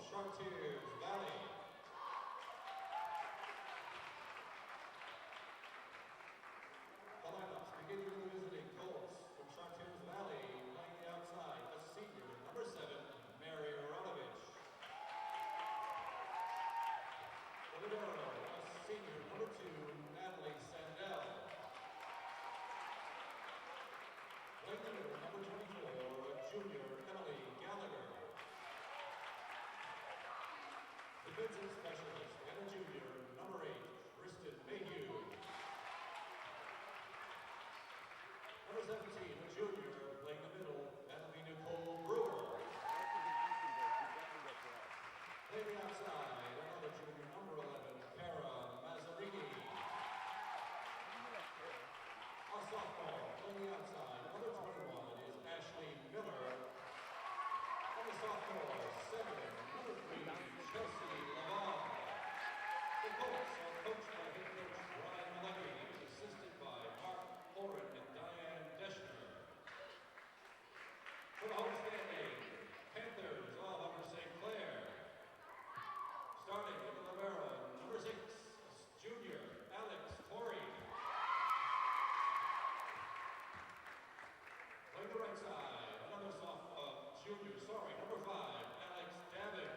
Chartiers, Valley. The lineups begin with the visiting Colts from Chartiers Valley, playing the outside, a senior, number 7, Mary Ronovich. The libero, a senior, number 2, Natalie Sandell. Playing the middle, number 24, a junior, Emily Gallagher. Defensive specialist and a junior, number 8, Kristen Mayhew. Number 17, a junior, playing the middle, that'll be Nicole Brewer. Playing the outside, another junior, number 11, Kara Mazzarini. A sophomore, playing the outside, number 21 is Ashley Miller. And the sophomore, 7, number 3, Chelsea Lavon. The Colts are coached by head coach Brian Malecki, assisted by Mark Horan and Diane Deschner. For the homestanding Panthers of Upper St. Clair. Starting with the libero, number 6, junior Alex Torrey. Playing the right side, another number 5, Alex Davin.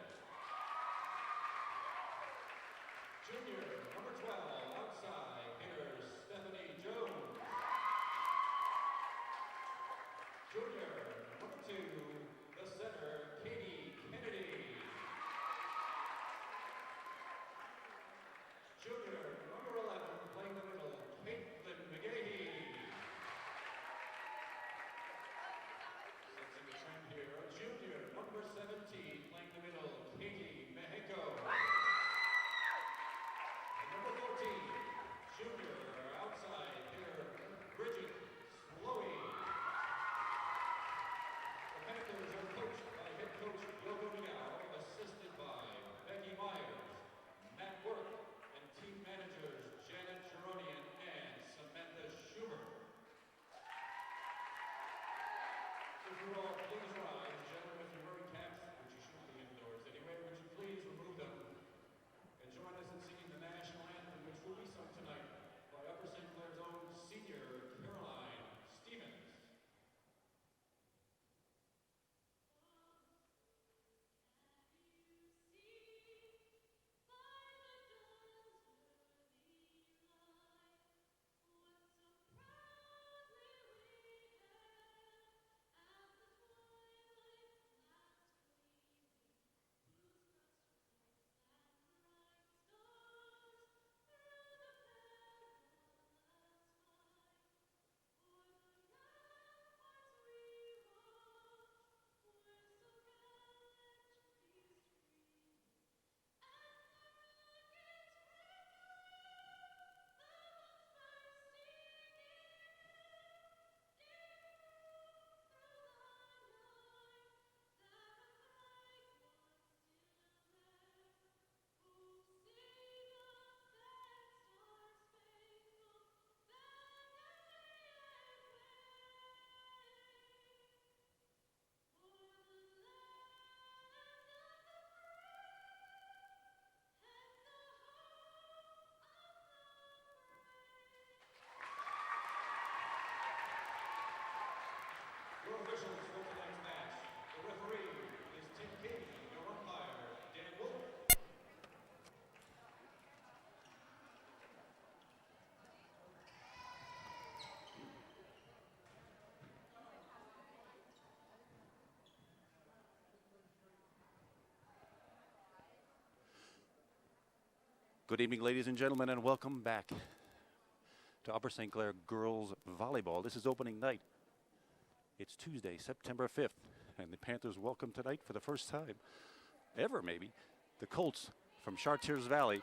Junior, number 12, outside hitter Stephanie Jones. Junior, number 2, the center, Katie Kennedy. Junior, number 11, playing the middle, Caitlin McGahee. Sensing the trend here, a junior, number 17, playing the middle, Katie Mexico. Number 14, junior, outside hitter, Bridget Slowey. The Panthers are coached by head coach Yogo Miyao, assisted by Becky Myers, Matt Work, and team managers Janet Geronian and Samantha Schubert. If you all please rise, gentlemen, if you're wearing caps, which you shouldn't be indoors anyway, would you please remove them and join us in singing the national anthem, which will be sung tonight by Upper St. Clair's own senior Caroline Stevens. Your officials for tonight's match. The referee is Tim King, your umpire, Dan Wolf. Good evening, ladies and gentlemen, and welcome back to Upper St. Clair Girls Volleyball. This is opening night. It's Tuesday, September 5th, and the Panthers welcome tonight for the first time ever, maybe, the Colts from Chartiers Valley,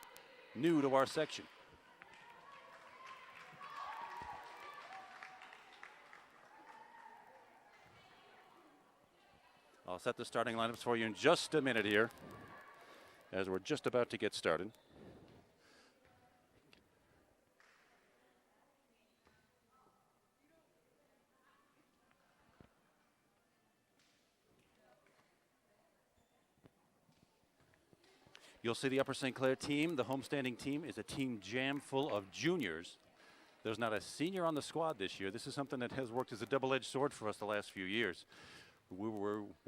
new to our section. I'll set the starting lineups for you in just a minute here, as we're just about to get started. You'll see the Upper St. Clair team, the homestanding team, is a team jam full of juniors. There's not a senior on the squad this year. This is something that has worked as a double-edged sword for us the last few years. We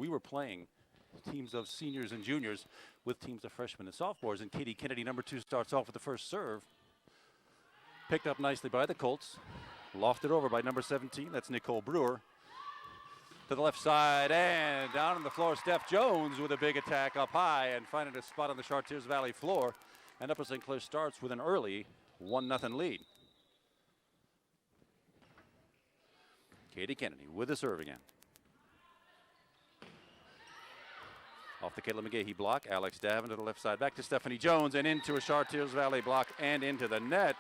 were playing teams of seniors and juniors with teams of freshmen and sophomores, and Katie Kennedy, number 2, starts off with the first serve. Picked up nicely by the Colts. Lofted over by number 17, that's Nicole Brewer. To the left side and down on the floor, Steph Jones with a big attack up high and finding a spot on the Chartiers Valley floor. And Upper St. Clair starts with an early 1-0 lead. Katie Kennedy with the serve again. Off the Caitlin McGahee block, Alex Davin to the left side, back to Stephanie Jones and into a Chartiers Valley block and into the net.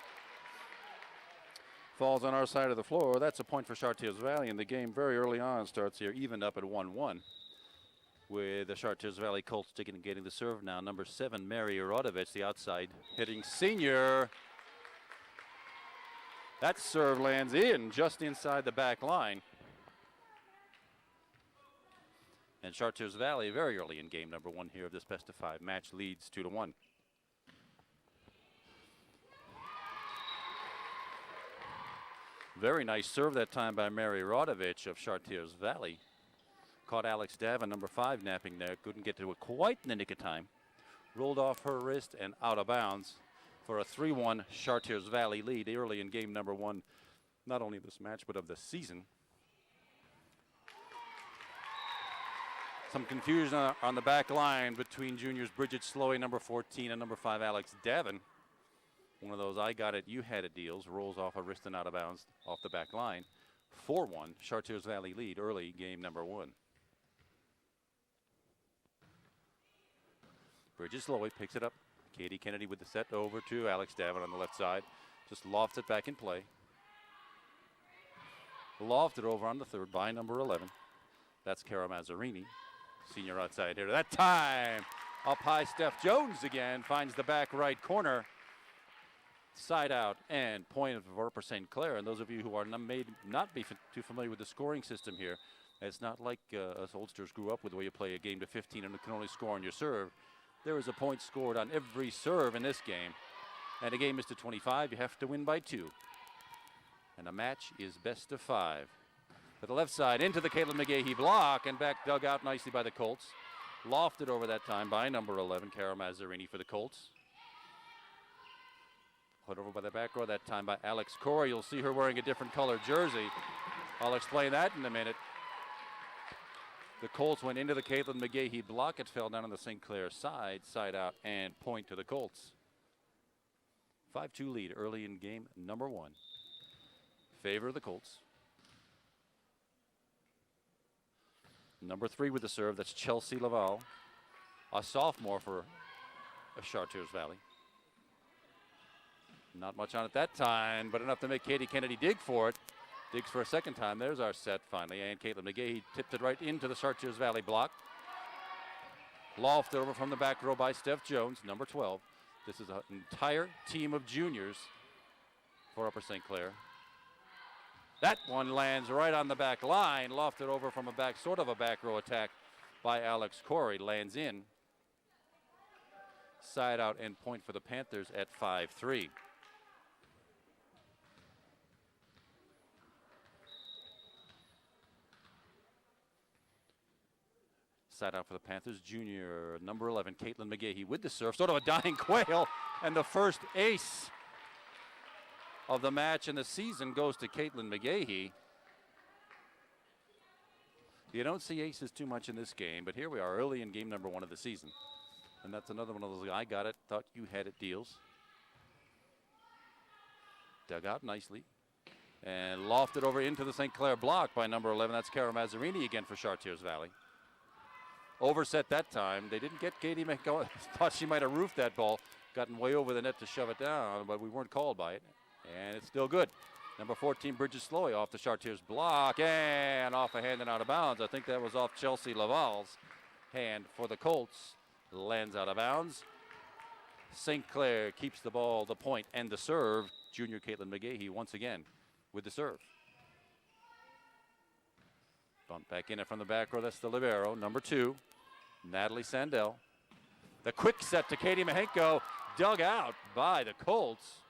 Falls on our side of the floor. That's a point for Chartiers Valley, and the game very early on starts here, even up at 1-1. With the Chartiers Valley Colts getting the serve now. Number 7, Mary Arodovich, the outside hitting senior. That serve lands in just inside the back line. And Chartiers Valley very early in game number 1 here of this best of 5 match leads 2-1. Very nice serve that time by Mary Rodovich of Chartiers Valley. Caught Alex Davin, number 5, napping there. Couldn't get to it quite in the nick of time. Rolled off her wrist and out of bounds for a 3-1 Chartiers Valley lead early in game number 1, not only of this match, but of the season. Some confusion on the back line between juniors Bridget Slowey, number 14, and number 5, Alex Davin. One of those I got it, you had it deals. Rolls off a wrist and out of bounds off the back line. 4-1, Chartiers Valley lead early game number 1. Bridget Slowey picks it up. Katie Kennedy with the set over to Alex Davin on the left side. Just lofts it back in play. Lofted over on the third by number 11. That's Cara Mazzarini, senior outside hitter. That time, up high, Steph Jones again finds the back right corner. Side out and point of Upper St. Clair. And those of you who are not be too familiar with the scoring system here, it's not like us oldsters grew up with the way you play a game to 15 and can only score on your serve. There is a point scored on every serve in this game. And a game is to 25. You have to win by 2. And a match is best of 5. To the left side, into the Caitlin McGahee block, and back dug out nicely by the Colts. Lofted over that time by number 11, Cara Mazzarini for the Colts. Put over by the back row that time by Alex Corey. You'll see her wearing a different color jersey. I'll explain that in a minute. The Colts went into the Caitlin McGahee block. It fell down on the St. Clair side out, and point to the Colts. 5-2 lead early in game number 1. Favor of the Colts. Number 3 with the serve, that's Chelsea Laval, a sophomore for Chartiers Valley. Not much on it that time, but enough to make Katie Kennedy dig for it. Digs for a second time. There's our set finally, and Caitlin McGahee tipped it right into the Chartiers Valley block. Lofted over from the back row by Steph Jones, number 12. This is an entire team of juniors for Upper St. Clair. That one lands right on the back line, lofted over from sort of a back row attack by Alex Corey, lands in. Side out and point for the Panthers at 5-3. Side out for the Panthers, junior number 11, Caitlin McGahee with the serve, sort of a dying quail, and the first ace of the match and the season goes to Caitlin McGahee. You don't see aces too much in this game, but here we are early in game number 1 of the season. And that's another one of those, I got it, thought you had it deals. Dug out nicely. And lofted over into the St. Clair block by number 11. That's Cara Mazzarini again for Chartiers Valley. Overset that time. They didn't get Katie Mahenko. Thought she might have roofed that ball. Gotten way over the net to shove it down, but we weren't called by it. And it's still good. Number 14, Bridget Sloy off the Chartiers block and off a hand and out of bounds. I think that was off Chelsea Laval's hand for the Colts. Lands out of bounds. St. Clair keeps the ball, the point, and the serve. Junior Caitlin McGahee once again with the serve. Bump back in it from the back row. That's the libero, number 2, Natalie Sandell. The quick set to Katie Mahenko, dug out by the Colts.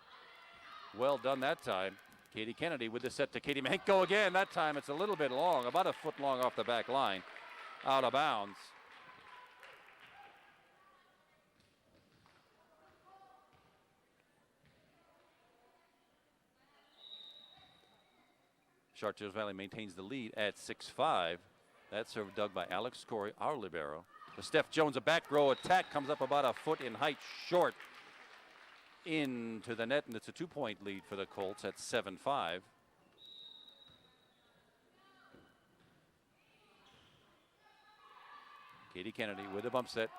Well done that time. Katie Kennedy with the set to Katie Mahenko again. That time it's a little bit long, about a foot long off the back line. Out of bounds. Chartiers Valley maintains the lead at 6-5. That serve dug by Alex Corey, our libero. The Steph Jones, a back row attack, comes up about a foot in height, short into the net, and it's a 2-point lead for the Colts at 7-5. Katie Kennedy with a bump set.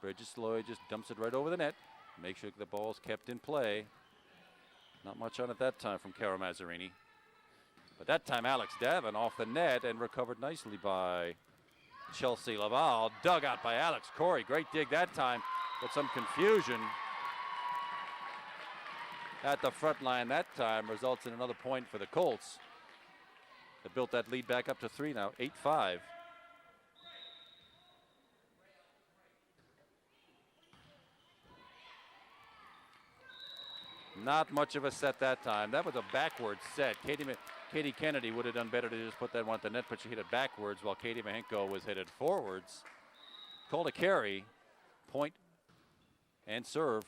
Bridget Sloy just dumps it right over the net. Make sure the ball's kept in play. Not much on it that time from Cara Mazzarini. But that time Alex Davin off the net and recovered nicely by Chelsea Laval. Dug out by Alex Corey. Great dig that time, but some confusion at the front line that time results in another point for the Colts. They built that lead back up to 3 now, 8-5. Not much of a set that time. That was a backwards set. Katie Kennedy would have done better to just put that one at the net, but she hit it backwards while Katie Mahenko was headed forwards. Called a carry, point and serve.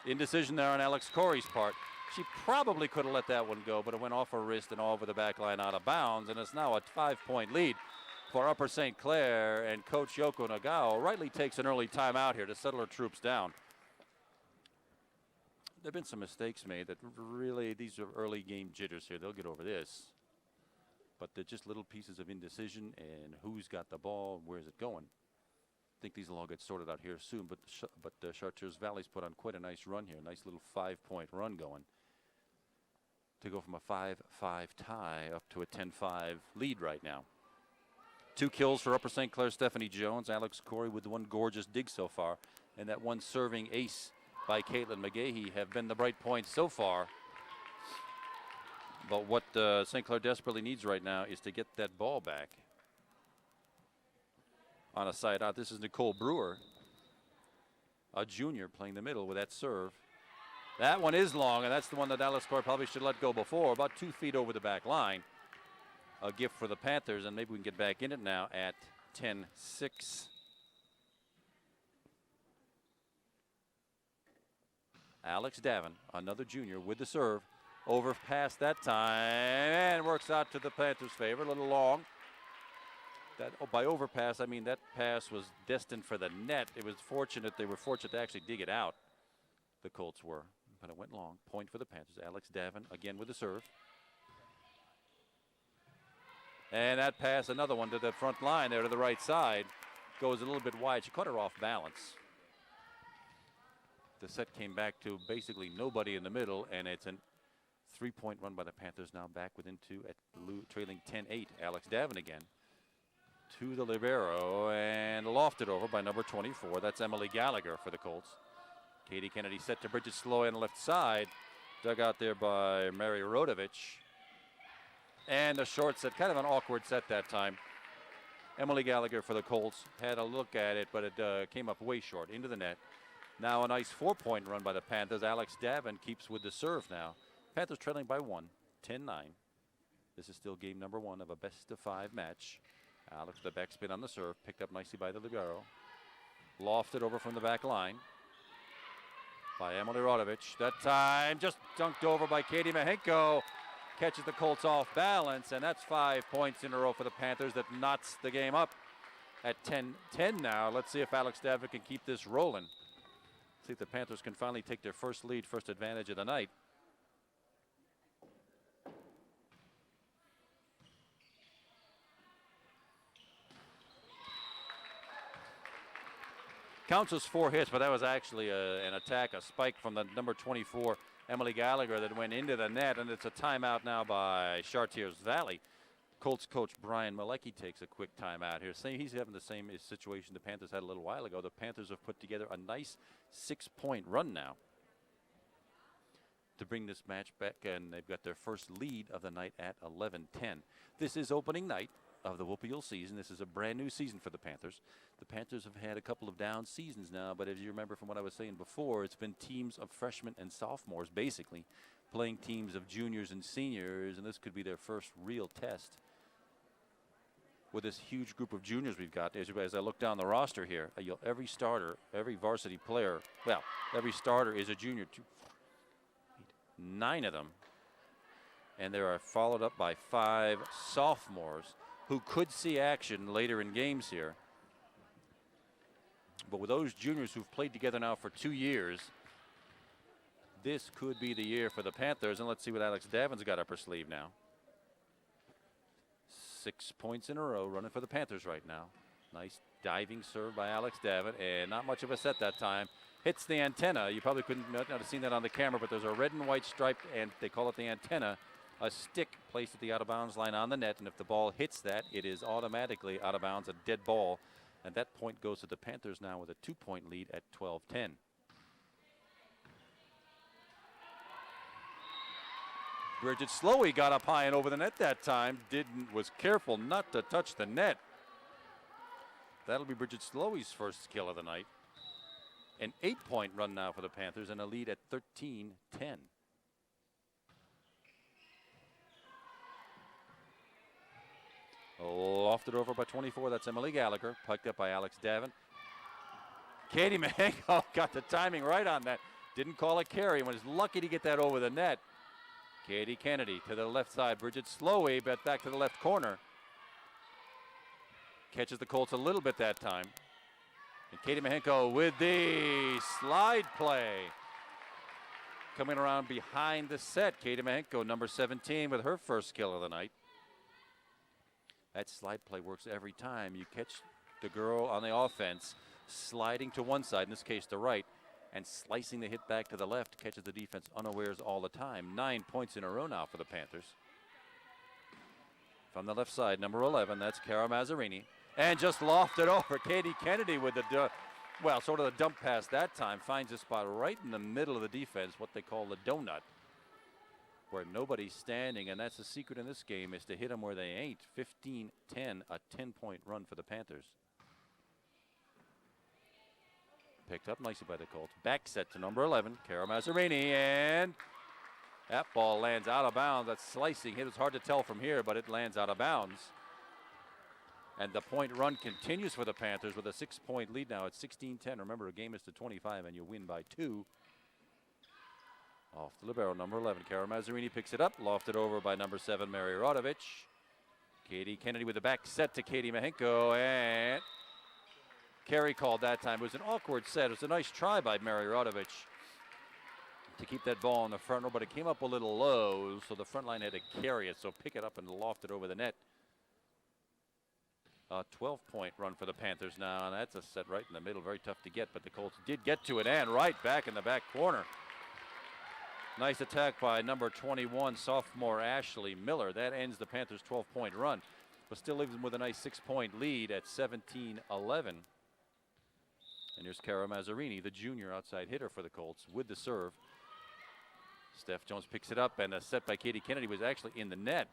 Indecision there on Alex Corey's part. She probably could have let that one go, but it went off her wrist and over the back line out of bounds, and it's now a 5-point lead for Upper St. Clair, and Coach Yoko Nagao rightly takes an early timeout here to settle her troops down. There have been some mistakes made that really, these are early game jitters here. They'll get over this. But they're just little pieces of indecision and who's got the ball, where's it going. I think these will all get sorted out here soon, but the Chartiers Valley's put on quite a nice run here. Nice little 5-point run going to go from a 5-5 tie up to a 10-5 lead right now. 2 kills for Upper St. Clair, Stephanie Jones. Alex Corey with the one gorgeous dig so far, and that one serving ace by Caitlin McGahee have been the bright points so far. But what St. Clair desperately needs right now is to get that ball back. On a side out, this is Nicole Brewer, a junior, playing the middle with that serve. That one is long, and that's the one that Alex Corey probably should let go before, about 2 feet over the back line. A gift for the Panthers, and maybe we can get back in it now at 10-6. Alex Davin, another junior, with the serve. Overpass that time, and works out to the Panthers' favor. A little long. By overpass, I mean that pass was destined for the net. It was fortunate. They were fortunate to actually dig it out. The Colts were, but it went long. Point for the Panthers. Alex Davin again with the serve. And that pass, another one to the front line there to the right side. Goes a little bit wide. She caught her off balance. The set came back to basically nobody in the middle, and it's a 3-point run by the Panthers, now back within 2 at trailing 10-8. Alex Davin again to the libero and lofted over by number 24. That's Emily Gallagher for the Colts. Katie Kennedy set to Bridget Sloy on the left side. Dug out there by Mary Rodovich. And a short set, kind of an awkward set that time. Emily Gallagher for the Colts had a look at it, but it came up way short into the net. Now a nice 4-point run by the Panthers. Alex Davin keeps with the serve now. Panthers trailing by 1, 10-9. This is still game number 1 of a best-of-5 match. Alex, the backspin on the serve, picked up nicely by the libero. Lofted over from the back line by Emily Rodovich. That time just dunked over by Katie Mahenko. Catches the Colts off balance, and that's 5 points in a row for the Panthers. That knots the game up at 10-10 now. Let's see if Alex Davin can keep this rolling. See if the Panthers can finally take their first lead, first advantage of the night. Counts as 4 hits, but that was actually an attack, a spike from the number 24, Emily Gallagher, that went into the net, and it's a timeout now by Chartiers Valley. Colts coach Brian Malecki takes a quick timeout here. He's having the same situation the Panthers had a little while ago. The Panthers have put together a nice 6-point run now to bring this match back, and they've got their first lead of the night at 11-10. This is opening night of the Whoopie season. This is a brand new season for the Panthers. The Panthers have had a couple of down seasons now, but as you remember from what I was saying before, it's been teams of freshmen and sophomores basically playing teams of juniors and seniors, and this could be their first real test with this huge group of juniors we've got. As I look down the roster here, every starter, every varsity player, well, every starter is a junior. 9 of them, and they are followed up by 5 sophomores who could see action later in games here. But with those juniors who've played together now for 2 years, this could be the year for the Panthers. And let's see what Alex Davin's got up her sleeve now. 6 points in a row running for the Panthers right now. Nice diving serve by Alex Davin, and not much of a set that time. Hits the antenna. You probably couldn't not have seen that on the camera, but there's a red and white striped, and they call it the antenna, a stick placed at the out of bounds line on the net, and if the ball hits that, it is automatically out of bounds, a dead ball, and that point goes to the Panthers now with a 2-point lead at 12-10. Bridget Slowey got up high and over the net that time. Was careful not to touch the net. That'll be Bridget Slowey's first kill of the night. An 8-point run now for the Panthers and a lead at 13-10. Lofted over by 24. That's Emily Gallagher. Pucked up by Alex Davin. Katie Mahenko got the timing right on that. Didn't call a carry and was lucky to get that over the net. Katie Kennedy to the left side. Bridget Slowey, but back to the left corner. Catches the Colts a little bit that time. And Katie Mahenko with the slide play. Coming around behind the set. Katie Mahenko, number 17, with her first kill of the night. That slide play works every time. You catch the girl on the offense sliding to one side, in this case the right, and slicing the hit back to the left, catches the defense unawares all the time. 9 points in a row now for the Panthers. From the left side, number 11, that's Cara Mazzarini. And just lofted over. Katie Kennedy with the, sort of the dump pass that time. Finds a spot right in the middle of the defense, what they call the donut, where nobody's standing. And that's the secret in this game, is to hit them where they ain't. 15-10, a 10-point run for the Panthers. Picked up nicely by the Colts. Back set to number 11, Cara Mazzarini, and that ball lands out of bounds. That slicing hit was hard to tell from here, but it lands out of bounds. And the point run continues for the Panthers with a 6-point lead now at 16-10. Remember, a game is to 25, and you win by 2. Off the libero, number 11, Cara Mazzarini picks it up, lofted over by number 7, Mary Rodovich. Katie Kennedy with the back set to Katie Mahenko, and carry called that time. It was an awkward set. It was a nice try by Mary Rodovich to keep that ball in the front row, but it came up a little low, so the front line had to carry it, so pick it up and loft it over the net. A 12-point run for the Panthers now, and that's a set right in the middle. Very tough to get, but the Colts did get to it, and right back in the back corner. Nice attack by number 21, sophomore Ashley Miller. That ends the Panthers' 12-point run, but still leaves them with a nice 6-point lead at 17-11. And here's Cara Mazzarini, the junior outside hitter for the Colts, with the serve. Steph Jones picks it up, and a set by Katie Kennedy was actually in the net.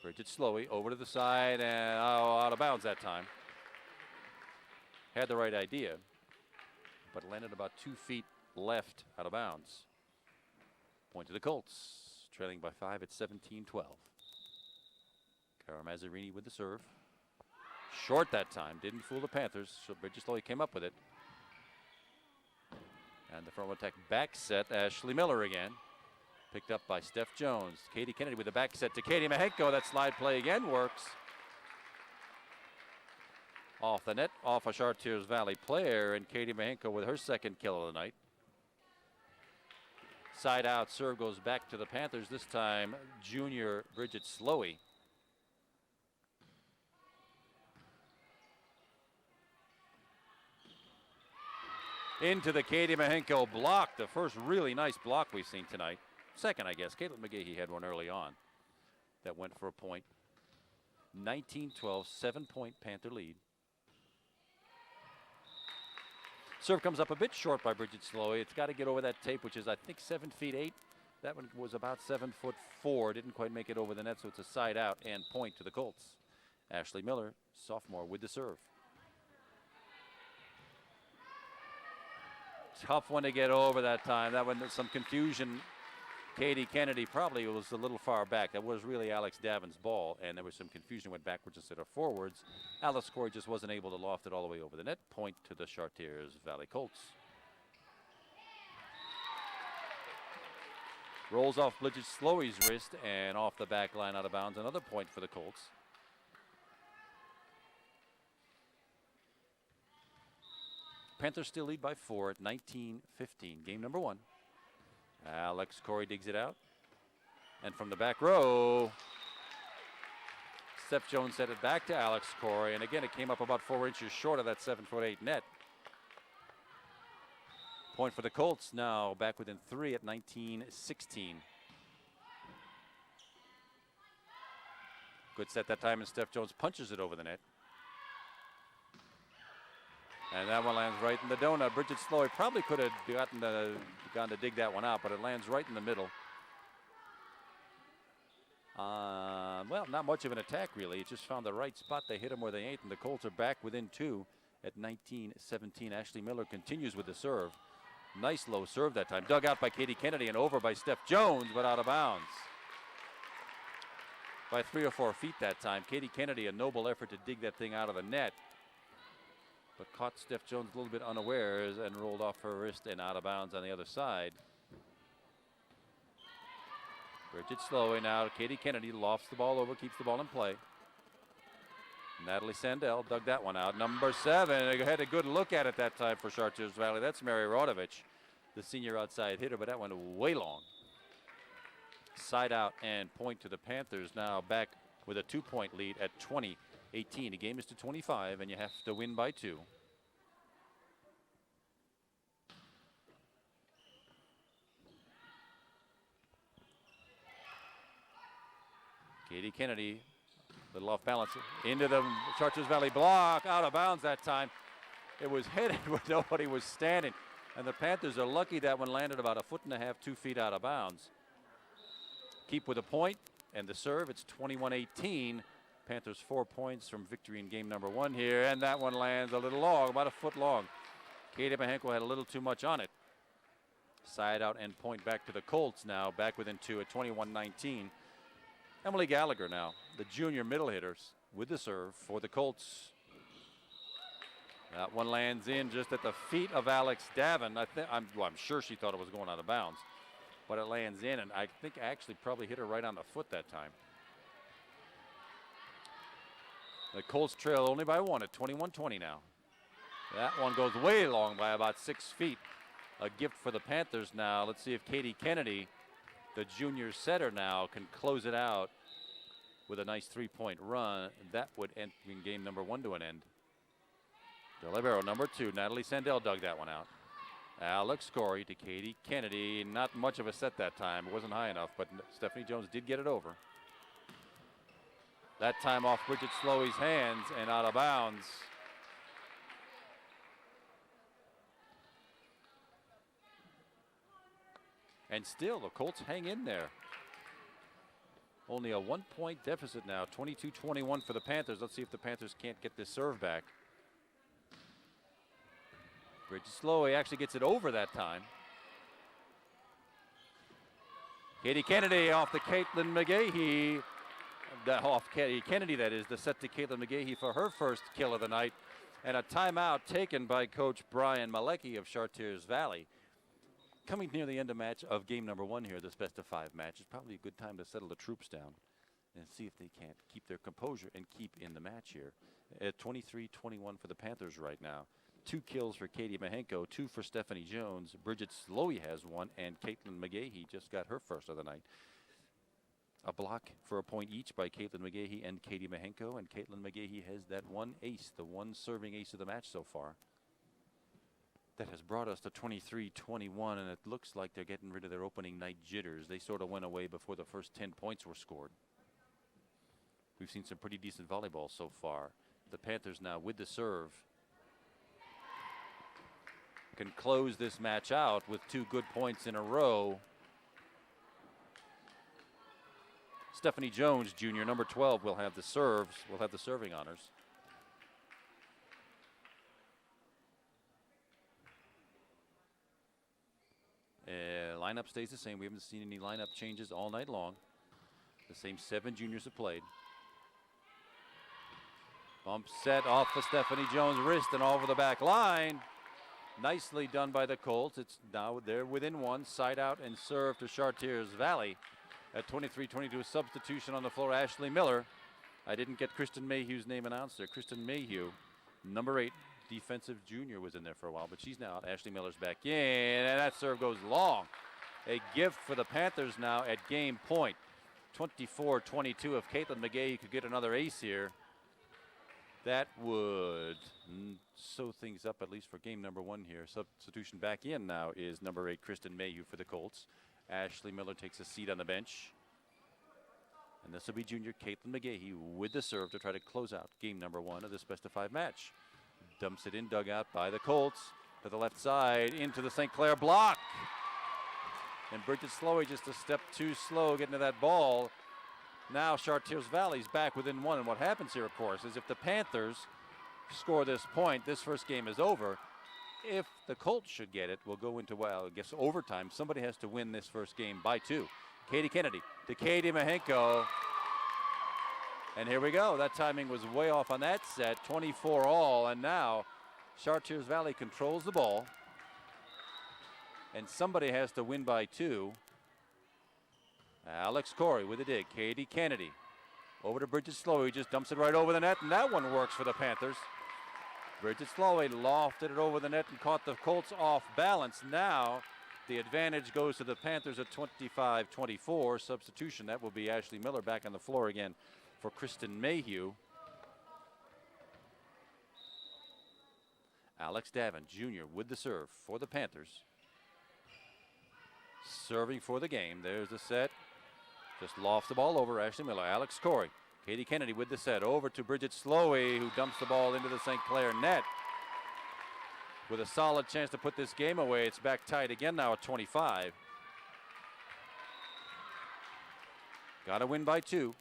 Bridget Slowey over to the side, and out of bounds that time. Had the right idea, but landed about 2 feet left out of bounds. Point to the Colts, trailing by 5 at 17-12. Cara Mazzarini with the serve. Short that time, didn't fool the Panthers, so Bridget Slowey came up with it. And the front attack back set, Ashley Miller again. Picked up by Steph Jones. Katie Kennedy with the back set to Katie Mahenko. That slide play again works. Off the net, off a Chartiers Valley player, and Katie Mahenko with her second kill of the night. Side out serve goes back to the Panthers, this time junior Bridget Slowey. into the Katie Mahenko block. The first really nice block we've seen tonight. Second, I guess. Caitlin McGahee had one early on that went for a point. 19-12, 7-point Panther lead. Serve comes up a bit short by Bridget Slowy. It's got to get over that tape, which is, I think, 7 feet 8. That one was about 7'4". Didn't quite make it over the net, so it's a side out and point to the Colts. Ashley Miller, sophomore, with the serve. Tough one to get over that time. That one, some confusion. Katie Kennedy probably was a little far back. That was really Alex Davin's ball, and there was some confusion, went backwards instead of forwards. Alice Corey just wasn't able to loft it all the way over the net. Point to the Chartiers Valley Colts. Rolls off Bridget Slowy's wrist and off the back line out of bounds. Another point for the Colts. Panthers still lead by 4 at 19-15. Game number 1. Alex Corey digs it out. And from the back row, Steph Jones set it back to Alex Corey. And again, it came up about 4 inches short of that 7'8" net. Point for the Colts now, back within 3 at 19-16. Good set that time, and Steph Jones punches it over the net. And that one lands right in the donut. Bridget Slowy probably could have gone to dig that one out, but it lands right in the middle. Well, not much of an attack, really. It just found the right spot. They hit them where they ain't, and the Colts are back within 2 at 19-17. Ashley Miller continues with the serve. Nice low serve that time. Dug out by Katie Kennedy and over by Steph Jones, but out of bounds. By 3 or 4 feet that time. Katie Kennedy, a noble effort to dig that thing out of the net, but caught Steph Jones a little bit unawares and rolled off her wrist and out of bounds on the other side. Bridget Slowy now. Katie Kennedy lofts the ball over, keeps the ball in play. Natalie Sandell dug that one out. Number 7 had a good look at it that time for Chartiers Valley. That's Mary Rodovich, the senior outside hitter, but that went way long. Side out and point to the Panthers, now back with a 2-point lead at 20-18. The game is to 25, and you have to win by 2. Katie Kennedy, little off balance, into the Chartiers Valley block, out of bounds that time. It was headed where nobody was standing, and the Panthers are lucky that one landed about 1.5 feet, 2 feet out of bounds. Keep with a point and the serve. It's 21-18. Panthers 4 points from victory in game number 1 here, and that one lands a little long, about 1 foot long. Katie Mahenko had a little too much on it. Side out and point back to the Colts now, back within 2 at 21-19. Emily Gallagher now, the junior middle hitters, with the serve for the Colts. That one lands in just at the feet of Alex Davin. I'm sure she thought it was going out of bounds, but it lands in, and I think actually probably hit her right on the foot that time. The Colts trail only by 1 at 21-20 now. That one goes way long by about 6 feet. A gift for the Panthers now. Let's see if Katie Kennedy, the junior setter now, can close it out with a nice 3-point run. That would end in game number 1 to an end. The libero number 2, Natalie Sandell, dug that one out. Alex Corey to Katie Kennedy. Not much of a set that time. It wasn't high enough, but Stephanie Jones did get it over. That time off Bridget Slowy's hands and out of bounds. And still, the Colts hang in there. Only a 1-point deficit now, 22-21 for the Panthers. Let's see if the Panthers can't get this serve back. Bridget Slowy actually gets it over that time. Katie Kennedy off the Caitlin McGahee. Off Katie Kennedy, that is, the set to Caitlin McGahee for her first kill of the night. And a timeout taken by Coach Brian Malecki of Chartiers Valley. Coming near the end of game number 1 here, this best-of-5 match, is probably a good time to settle the troops down and see if they can't keep their composure and keep in the match here. At 23-21 for the Panthers right now. 2 kills for Katie Mahenko, 2 for Stephanie Jones. Bridget Slowy has 1, and Caitlin McGahee just got her first of the night. A block for a point each by Caitlin McGahee and Katie Mahenko, and Caitlin McGahee has that 1 ace, the 1 serving ace of the match so far. that has brought us to 23-21, and it looks like they're getting rid of their opening night jitters. They sort of went away before the first 10 points were scored. We've seen some pretty decent volleyball so far. The Panthers now with the serve can close this match out with 2 good points in a row. Stephanie Jones, junior, number 12, will have the serves, will have the serving honors. Lineup stays the same. We haven't seen any lineup changes all night long. The same 7 juniors have played. Bump set off of Stephanie Jones' wrist and over the back line. Nicely done by the Colts. It's now they're within 1. Side out and serve to Chartiers Valley. At 23-22, substitution on the floor, Ashley Miller. I didn't get Kristen Mayhew's name announced there. Kristen Mayhew, number 8, defensive junior, was in there for a while, but she's now out. Ashley Miller's back in, and that serve goes long. A gift for the Panthers now at game point. 24-22. If Caitlin McGahey could get another ace here, that would sew things up, at least for game number 1 here. Substitution back in now is number 8, Kristen Mayhew for the Colts. Ashley Miller takes a seat on the bench. And this will be junior Caitlin McGahey with the serve to try to close out game number 1 of this best-of-5 match. Dumps it in, dug out by the Colts to the left side into the St. Clair block. And Bridget Slowey just a step too slow getting to that ball. Now Chartiers Valley's back within 1. And what happens here, of course, is if the Panthers score this point, this first game is over. If the Colts should get it, we'll go into, well, I guess overtime. Somebody has to win this first game by 2. Katie Kennedy to Katie Mahenko. And here we go. That timing was way off on that set. 24 all. And now Chartiers Valley controls the ball. And somebody has to win by 2. Alex Corey with a dig. Katie Kennedy over to Bridget Slowey. Just dumps it right over the net. And that one works for the Panthers. Bridget Slowey lofted it over the net and caught the Colts off balance. Now the advantage goes to the Panthers at 25-24. Substitution. That will be Ashley Miller back on the floor again for Kristen Mayhew. Alex Davin, junior, with the serve for the Panthers. Serving for the game. There's the set. Just lofts the ball over Ashley Miller. Alex Corey. Katie Kennedy with the set. Over to Bridget Slowey, who dumps the ball into the St. Clair net. With a solid chance to put this game away. It's back tight again now at 25. Got to win by 2.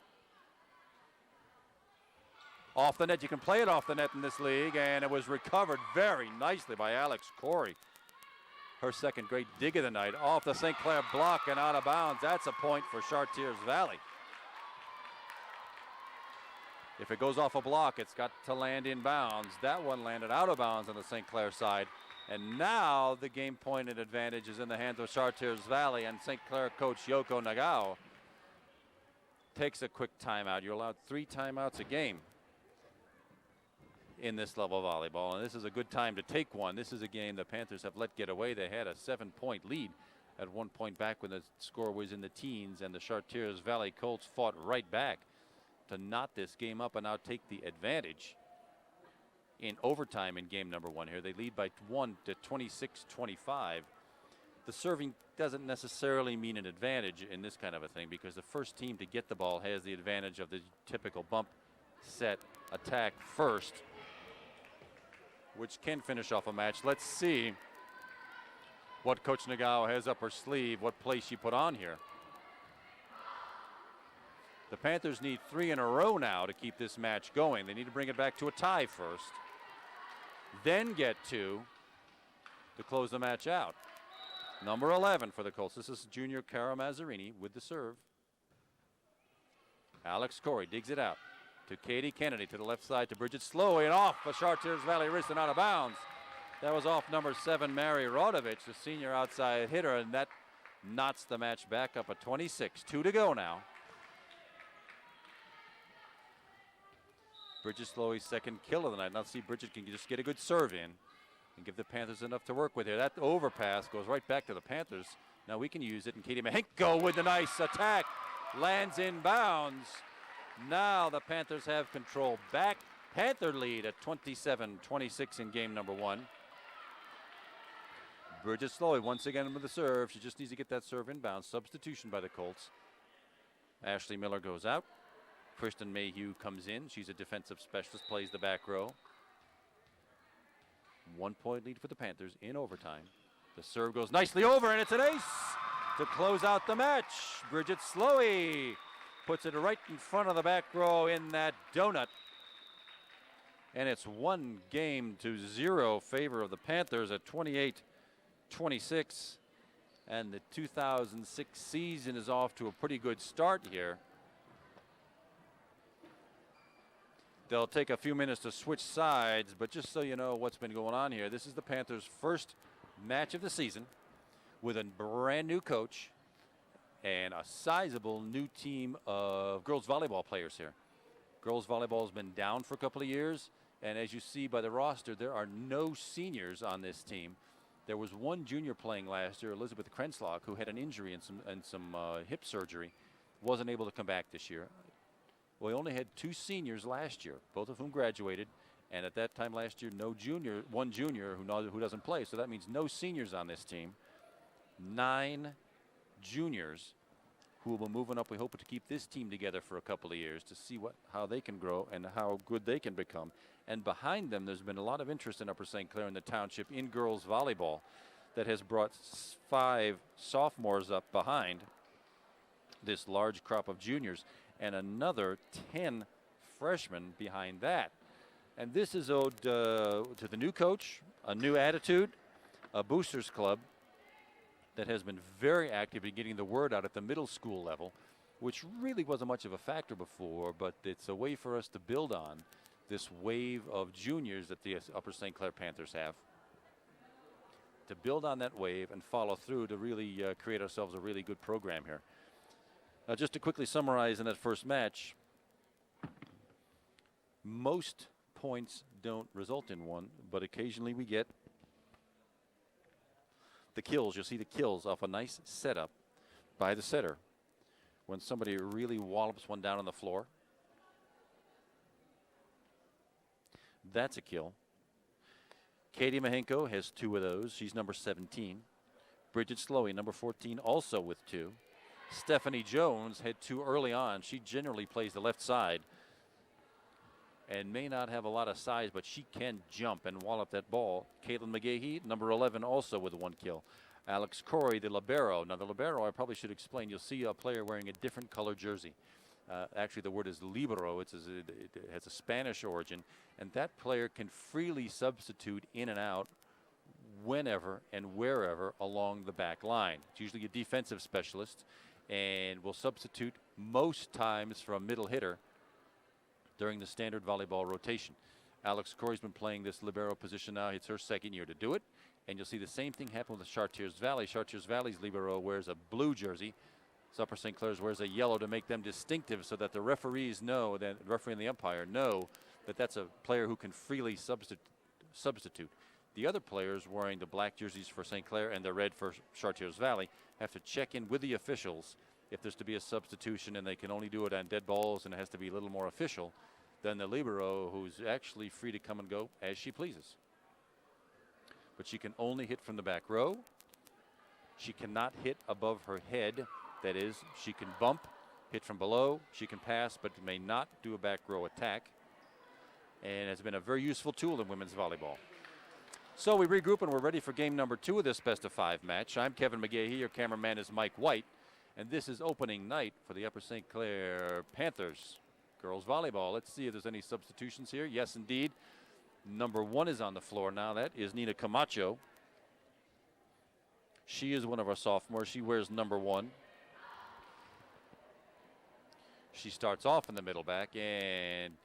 Off the net. You can play it off the net in this league, and it was recovered very nicely by Alex Corey. Her second great dig of the night. Off the St. Clair block and out of bounds. That's a point for Chartiers Valley. If it goes off a block, it's got to land in bounds. That one landed out of bounds on the St. Clair side. And now the game point and advantage is in the hands of Chartiers Valley, and St. Clair coach Yoko Nagao takes a quick timeout. You're allowed 3 timeouts a game in this level of volleyball, and this is a good time to take one. This is a game the Panthers have let get away. They had a 7-point lead at one point back when the score was in the teens, and the Chartiers Valley Colts fought right back to knot this game up and now take the advantage in overtime in game number 1 here. They lead by 1 to 26-25. The serving doesn't necessarily mean an advantage in this kind of a thing, because the first team to get the ball has the advantage of the typical bump, set, attack first, which can finish off a match. Let's see what Coach Nagao has up her sleeve, what play she put on here. The Panthers need 3 in a row now to keep this match going. They need to bring it back to a tie first, then get 2 to close the match out. Number 11 for the Colts. This is junior Cara Mazzarini with the serve. Alex Corey digs it out to Katie Kennedy to the left side to Bridget Slowey, and off the Chartiers Valley wrist and out of bounds. That was off number 7, Mary Rodovich, the senior outside hitter, and that knots the match back up at 26. 2 to go now. Bridget Slowey's second kill of the night. Now see Bridget can just get a good serve in and give the Panthers enough to work with here. That overpass goes right back to the Panthers. Now we can use it, and Katie Mahenko with the nice attack. Lands in bounds. Now the Panthers have control back. Panther lead at 27-26 in game number 1. Bridget Slowy once again with the serve. She just needs to get that serve inbound. Substitution by the Colts. Ashley Miller goes out. Kristen Mayhew comes in. She's a defensive specialist, plays the back row. 1 point lead for the Panthers in overtime. The serve goes nicely over, and it's an ace to close out the match. Bridget Slowy puts it right in front of the back row in that donut. And it's 1-0 favor of the Panthers at 28-26. And the 2006 season is off to a pretty good start here. They'll take a few minutes to switch sides, but just so you know what's been going on here, this is the Panthers' first match of the season with a brand new coach and a sizable new team of girls volleyball players here. Girls volleyball has been down for a couple of years, and as you see by the roster, there are no seniors on this team. There was one junior playing last year, Elizabeth Krenslock, who had an injury and some hip surgery, wasn't able to come back this year. We only had 2 seniors last year, both of whom graduated, and at that time last year, one junior who doesn't play. So that means no seniors on this team. 9 juniors who will be moving up. We hope to keep this team together for a couple of years to see how they can grow and how good they can become. And behind them, there's been a lot of interest in Upper St. Clair and the township in girls volleyball that has brought 5 sophomores up behind this large crop of juniors and another 10 freshmen behind that. And this is owed to the new coach, a new attitude, a boosters club that has been very active in getting the word out at the middle school level, which really wasn't much of a factor before, but it's a way for us to build on this wave of juniors that the Upper St. Clair Panthers have. To build on that wave and follow through to really create ourselves a really good program here. Just to quickly summarize in that first match, most points don't result in one, but occasionally we get the kills. You'll see the kills off a nice setup by the setter when somebody really wallops one down on the floor. That's a kill. Katie Mahenko has 2 of those. She's number 17. Bridget Slowy, number 14, also with 2. Stephanie Jones had 2 early on. She generally plays the left side and may not have a lot of size, but she can jump and wallop that ball. Caitlin McGahee, number 11, also with 1 kill. Alex Corey, the libero. Now, the libero, I probably should explain. You'll see a player wearing a different color jersey. Actually, the word is libero. It has a Spanish origin, and that player can freely substitute in and out whenever and wherever along the back line. It's usually a defensive specialist and will substitute most times for a middle hitter during the standard volleyball rotation. Alex Corey's been playing this libero position now. It's her second year to do it, and you'll see the same thing happen with the Chartiers Valley. Chartiers Valley's libero wears a blue jersey. Upper St. Clair's wears a yellow to make them distinctive so that the referees know, that the referee and the umpire know that that's a player who can freely substitute. The other players wearing the black jerseys for St. Clair and the red for Chartiers Valley have to check in with the officials if there's to be a substitution, and they can only do it on dead balls, and it has to be a little more official than the libero, who's actually free to come and go as she pleases. But she can only hit from the back row. She cannot hit above her head. That is, she can bump, hit from below. She can pass, but may not do a back row attack. And has been a very useful tool in women's volleyball. So we regroup and we're ready for game number 2 of this best-of-5 match. I'm Kevin McGahee. Your cameraman is Mike White. And this is opening night for the Upper St. Clair Panthers girls volleyball. Let's see if there's any substitutions here. Yes, indeed. Number 1 is on the floor now. That is Nina Camacho. She is one of our sophomores. She wears number 1. She starts off in the middle back, and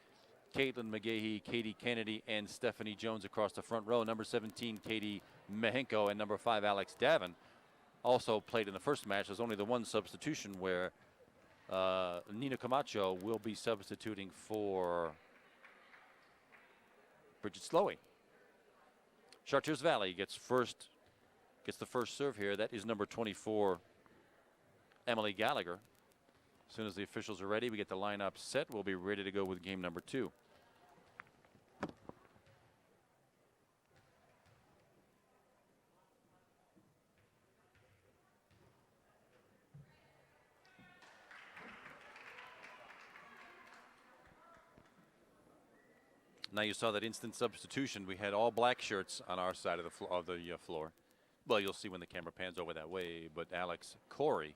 Caitlin McGahee, Katie Kennedy, and Stephanie Jones across the front row. Number 17, Katie Mahenko, and number 5, Alex Davin, also played in the first match. There's only the one substitution where Nina Camacho will be substituting for Bridget Slowy. Chartiers Valley gets the first serve here. That is number 24, Emily Gallagher. As soon as the officials are ready, we get the lineup set. We'll be ready to go with game number 2. Now you saw that instant substitution. We had all black shirts on our side of the floor. Well, you'll see when the camera pans over that way. But Alex Corey,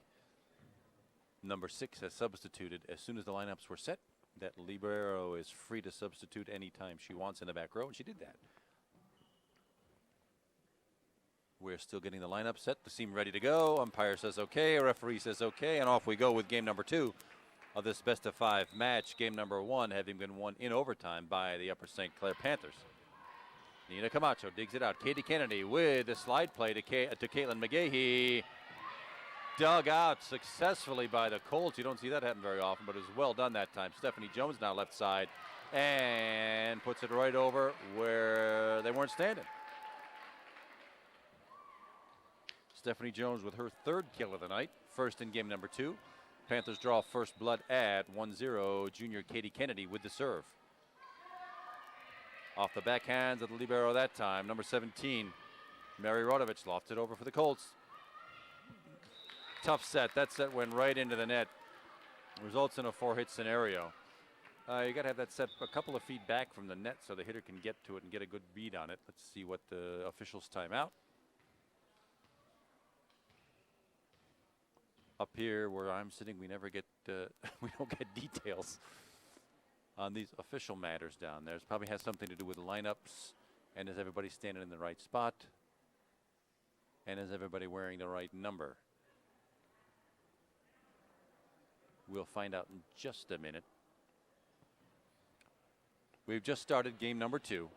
number 6, has substituted as soon as the lineups were set. That libero is free to substitute anytime she wants in the back row, and she did that. We're still getting the lineup set. The team ready to go. Umpire says okay. Referee says okay, and off we go with game number 2 of this best-of-5 match. Game number 1 having been won in overtime by the Upper St. Clair Panthers. Nina Camacho digs it out. Katie Kennedy with the slide play to Caitlin McGahey. Dug out successfully by the Colts. You don't see that happen very often, but it was well done that time. Stephanie Jones now left side and puts it right over where they weren't standing. Stephanie Jones with her 3rd kill of the night. First in game number 2. Panthers draw first blood at 1-0. Junior Katie Kennedy with the serve. Off the backhands of the libero that time. Number 17, Mary Rodovich lofted over for the Colts. Tough set. That set went right into the net. Results in a 4-hit scenario. You got to have that set a couple of feet back from the net so the hitter can get to it and get a good beat on it. Let's see what the officials time out. Up here where I'm sitting, we never get, we don't get details on these official matters down there. It probably has something to do with lineups, and is everybody standing in the right spot, and is everybody wearing the right number? We'll find out in just a minute. We've just started game number 2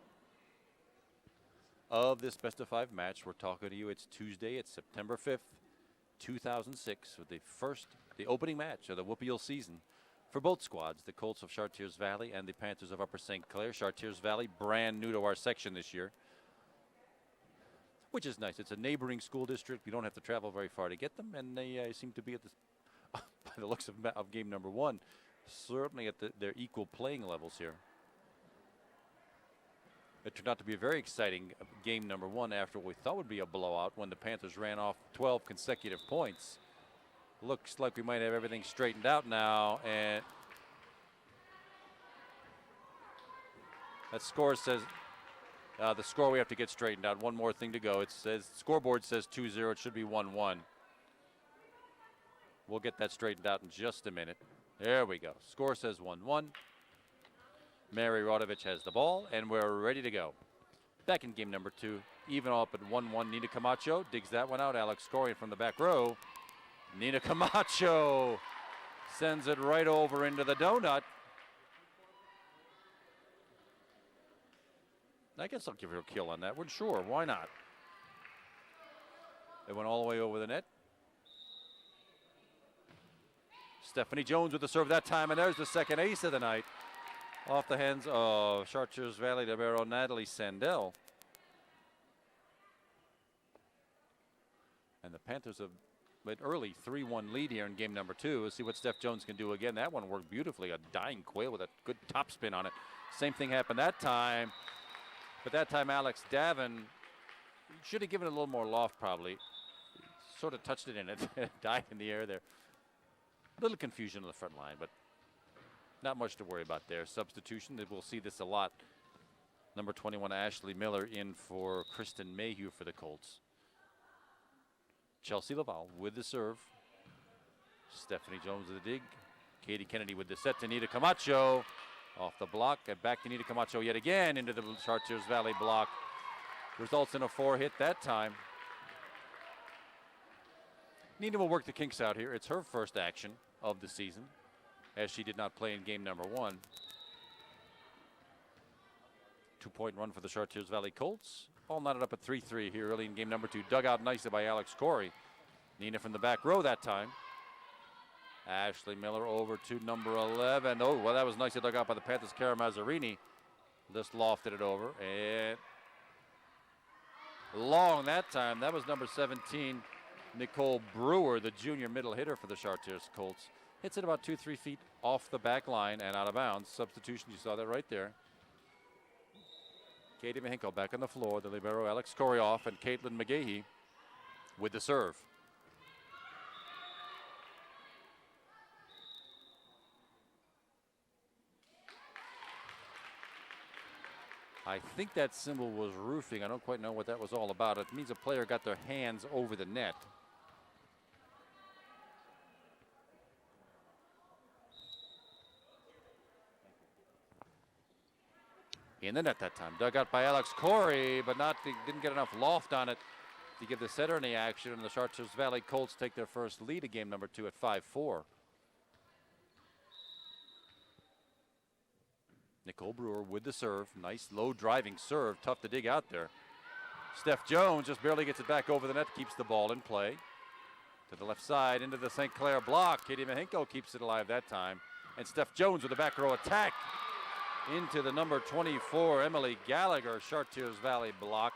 of this best-of-5 match. We're talking to you. It's Tuesday. It's September 5th. 2006 with the opening match of the Whoopie season for both squads, the Colts of Chartiers Valley and the Panthers of Upper St. Clair. Chartiers Valley, brand new to our section this year, which is nice. It's a neighboring school district. We don't have to travel very far to get them, and they seem to be at the, by the looks of game number 1, certainly at their equal playing levels here. It turned out to be a very exciting game number 1 after what we thought would be a blowout when the Panthers ran off 12 consecutive points. Looks like we might have everything straightened out now, and that score says the score we have to get straightened out. One more thing to go. It says scoreboard says 2-0. It should be 1-1. We'll get that straightened out in just a minute. There we go. Score says 1-1. Mary Rodovich has the ball, and we're ready to go. Back in game number 2, even up at 1-1. Nina Camacho digs that one out. Alex Corey from the back row. Nina Camacho sends it right over into the donut. I guess I'll give her a kill on that one. Sure, why not? It went all the way over the net. Stephanie Jones with the serve that time, and there's the second ace of the night. Off the hands of Chartiers Valley libero Natalie Sandell. And the Panthers have an early 3-1 lead here in game number 2. We'll see what Steph Jones can do again. That one worked beautifully. A dying quail with a good topspin on it. Same thing happened that time. But that time Alex Davin should have given it a little more loft probably. Sort of touched it in it. Died in the air there. A little confusion on the front line, but not much to worry about there. Substitution, we'll see this a lot. Number 21, Ashley Miller, in for Kristen Mayhew for the Colts. Chelsea Laval with the serve. Stephanie Jones with the dig. Katie Kennedy with the set to Nita Camacho. Off the block, and back to Nita Camacho yet again into the Chartiers Valley block. Results in a 4-hit that time. Nina will work the kinks out here. It's her first action of the season, as she did not play in game number 1. 2-point run for the Chartiers Valley Colts. All knotted up at 3-3 here early in game number 2. Dug out nicely by Alex Corey. Nina from the back row that time. Ashley Miller over to number 11. Oh, well, that was nicely dug out by the Panthers' Cara Mazzarini. Just lofted it over. And long that time. That was number 17, Nicole Brewer, the junior middle hitter for the Chartiers Colts. Hits it about 2-3 feet off the back line and out of bounds. Substitution, you saw that right there. Katie Mahinko back on the floor. The libero Alex Corey off, and Caitlin McGahey with the serve. I think that symbol was roofing. I don't quite know what that was all about. It means a player got their hands over the net. In the net that time. Dug out by Alex Corey, but didn't get enough loft on it to give the setter any action. And the Chartiers Valley Colts take their first lead of game number 2 at 5-4. Nicole Brewer with the serve. Nice low driving serve. Tough to dig out there. Steph Jones just barely gets it back over the net, keeps the ball in play. To the left side into the St. Clair block. Katie Mahenko keeps it alive that time. And Steph Jones with a back row attack into the number 24, Emily Gallagher, Chartiers Valley block.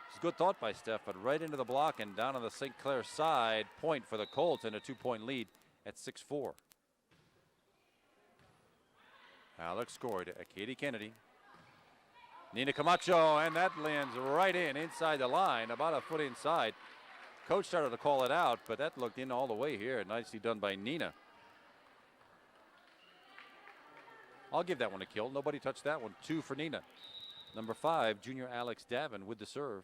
It's a good thought by Steph, but right into the block and down on the St. Clair side. Point for the Colts and a 2-point lead at 6-4. Alex scored at Katie Kennedy. Nina Camacho, and that lands right inside the line, about a foot inside. Coach started to call it out, but that looked in all the way here. Nicely done by Nina. I'll give that one a kill. Nobody touched that one. 2 for Nina. Number 5, junior Alex Davin with the serve.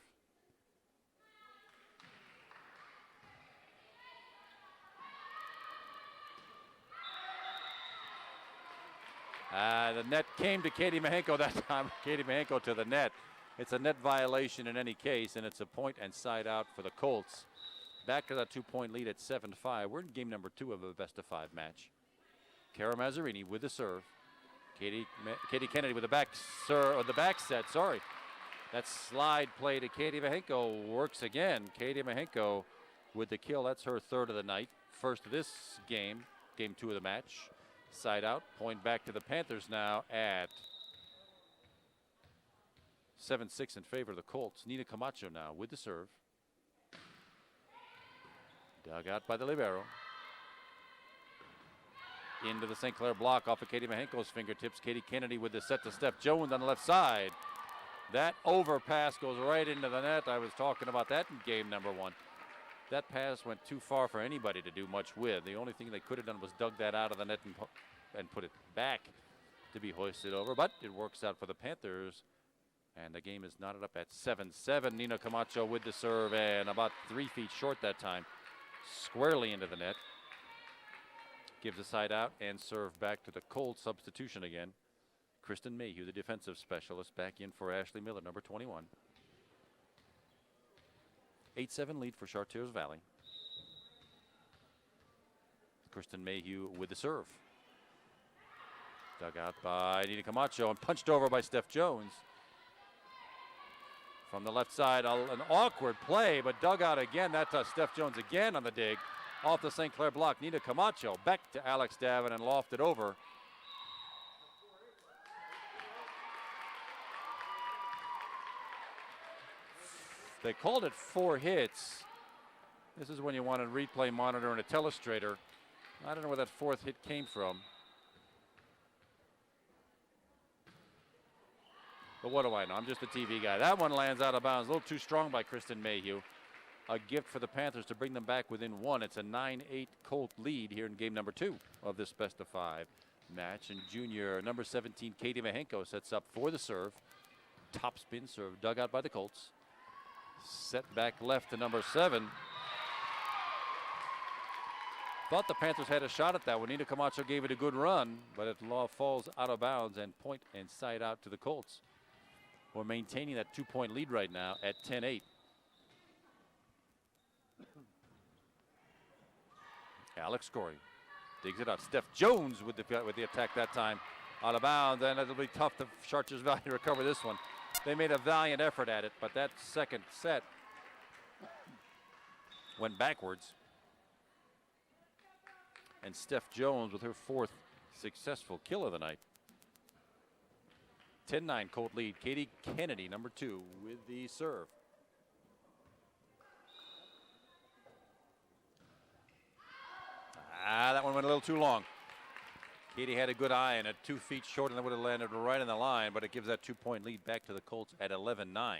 The net came to Katie Mahenko that time. Katie Mahenko to the net. It's a net violation in any case, and it's a point and side out for the Colts. Back to that 2-point lead at 7-5. We're in game number 2 of a best-of-5 match. Cara Mazzarini with the serve. Katie Kennedy with the back set. Sorry, that slide play to Katie Mahenko works again. Katie Mahenko with the kill. That's her 3rd of the night. First of this game, game 2 of the match. Side out, point back to the Panthers now at 7-6 in favor of the Colts. Nina Camacho now with the serve. Dug out by the libero. Into the St. Clair block off of Katie Mahenko's fingertips. Katie Kennedy with the set to Steph Jones on the left side. That overpass goes right into the net. I was talking about that in game number 1. That pass went too far for anybody to do much with. The only thing they could have done was dug that out of the net and put it back to be hoisted over. But it works out for the Panthers. And the game is knotted up at 7-7. Nina Camacho with the serve and about 3 feet short that time. Squarely into the net. Gives a side out and serve back to the Colts. Substitution again. Kristen Mayhew, the defensive specialist, back in for Ashley Miller, number 21. 8-7 lead for Chartiers Valley. Kristen Mayhew with the serve. Dug out by Nina Camacho and punched over by Steph Jones. From the left side, an awkward play, but dug out again. That's Steph Jones again on the dig. Off the St. Clair block, Nina Camacho back to Alex Davin and lofted over. They called it 4 hits. This is when you want a replay monitor and a telestrator. I don't know where that 4th hit came from. But what do I know? I'm just a TV guy. That one lands out of bounds. A little too strong by Kristen Mayhew. A gift for the Panthers to bring them back within 1. It's a 9-8 Colt lead here in game number 2 of this best-of-5 match. And junior number 17, Katie Mahenko, sets up for the serve. Top spin serve dug out by the Colts. Set back left to number 7. Thought the Panthers had a shot at that one. Nina Camacho gave it a good run, but it falls out of bounds and point and side out to the Colts. We're maintaining that 2-point lead right now at 10-8. Alex Corey digs it out. Steph Jones with the attack that time. Out of bounds, and it'll be tough to Chartiers Valley to recover this one. They made a valiant effort at it, but that second set went backwards. And Steph Jones with her 4th successful kill of the night. 10-9 Colt lead. Katie Kennedy, number 2, with the serve. That one went a little too long. Katie had a good eye and it 2 feet short, and it would have landed right in the line, but it gives that 2-point lead back to the Colts at 11-9.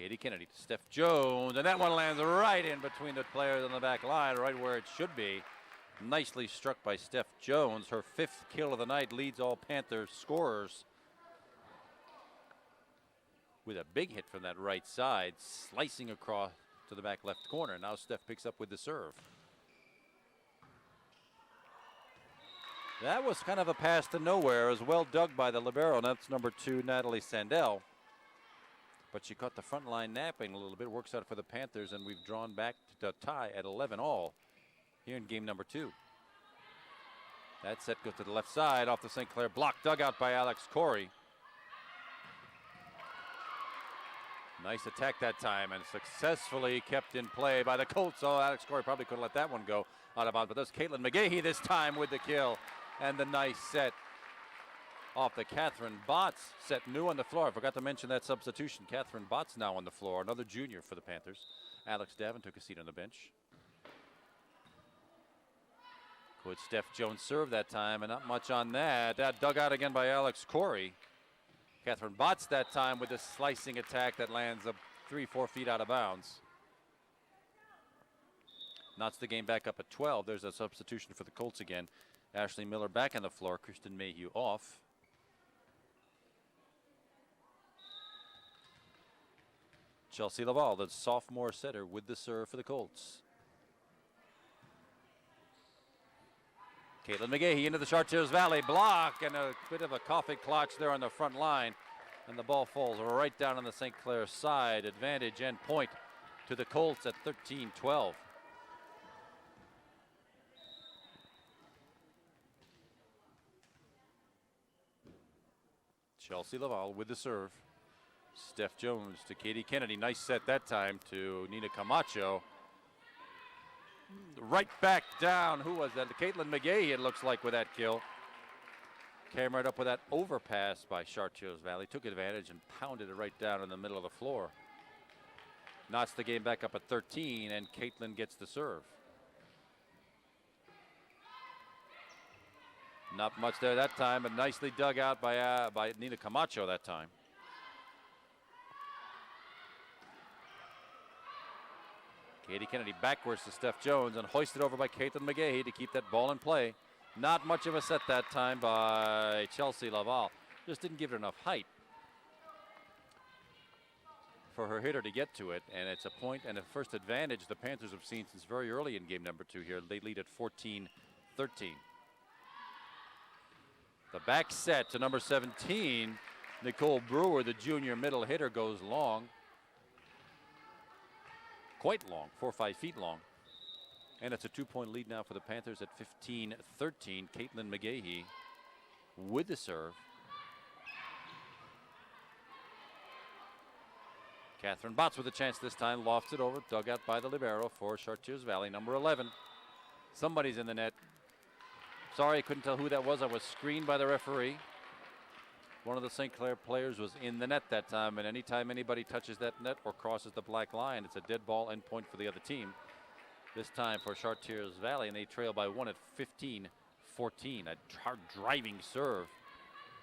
Katie Kennedy to Steph Jones, and that one lands right in between the players on the back line, right where it should be. Nicely struck by Steph Jones. Her 5th kill of the night, leads all Panthers scorers with a big hit from that right side, slicing across to the back left corner. Now Steph picks up with the serve. That was kind of a pass to nowhere, as well dug by the libero. That's number 2, Natalie Sandell. But she caught the front line napping a little bit. Works out for the Panthers, and we've drawn back to tie at 11 all here in game number 2. That set goes to the left side off the St. Clair block, dug out by Alex Corey. Nice attack that time, and successfully kept in play by the Colts. Oh, Alex Corey probably could have let that one go out of bounds, but there's Caitlin McGahey this time with the kill. And the nice set off the Catherine Botts, set new on the floor. I forgot to mention that substitution. Catherine Botts now on the floor, another junior for the Panthers. Alex Davin took a seat on the bench. Could Steph Jones serve that time, and not much on that. That dug out again by Alex Corey. Catherine Botts that time with a slicing attack that lands up 3-4 feet out of bounds. Knocks the game back up at 12. There's a substitution for the Colts again. Ashley Miller back on the floor, Kristen Mayhew off. Chelsea Laval, the sophomore setter, with the serve for the Colts. Caitlin McGahey into the Chartiers Valley block, and a bit of a coughing clutch there on the front line. And the ball falls right down on the St. Clair side. Advantage and point to the Colts at 13-12. Chelsea Laval with the serve. Steph Jones to Katie Kennedy. Nice set that time to Nina Camacho. Right back down. Who was that? Caitlin McGahey, it looks like, with that kill. Came right up with that overpass by Chartiers Valley. Took advantage and pounded it right down in the middle of the floor. Knocks the game back up at 13, and Caitlin gets the serve. Not much there that time, but nicely dug out by Nina Camacho that time. Katie Kennedy backwards to Steph Jones, and hoisted over by Caitlin McGahey to keep that ball in play. Not much of a set that time by Chelsea Laval. Just didn't give it enough height for her hitter to get to it, and it's a point and a first advantage the Panthers have seen since very early in game number 2 here. They lead at 14-13. The back set to number 17, Nicole Brewer, the junior middle hitter, goes long. Quite long, 4 or 5 feet long. And it's a 2-point lead now for the Panthers at 15-13. Caitlin McGahey with the serve. Catherine Botts with a chance this time, lofts it over, dug out by the libero for Chartiers Valley, number 11. Somebody's in the net. Sorry, I couldn't tell who that was. I was screened by the referee. One of the St. Clair players was in the net that time, and anytime anybody touches that net or crosses the black line, it's a dead ball and point for the other team. This time for Chartiers Valley, and they trail by 1 at 15-14. A hard driving serve.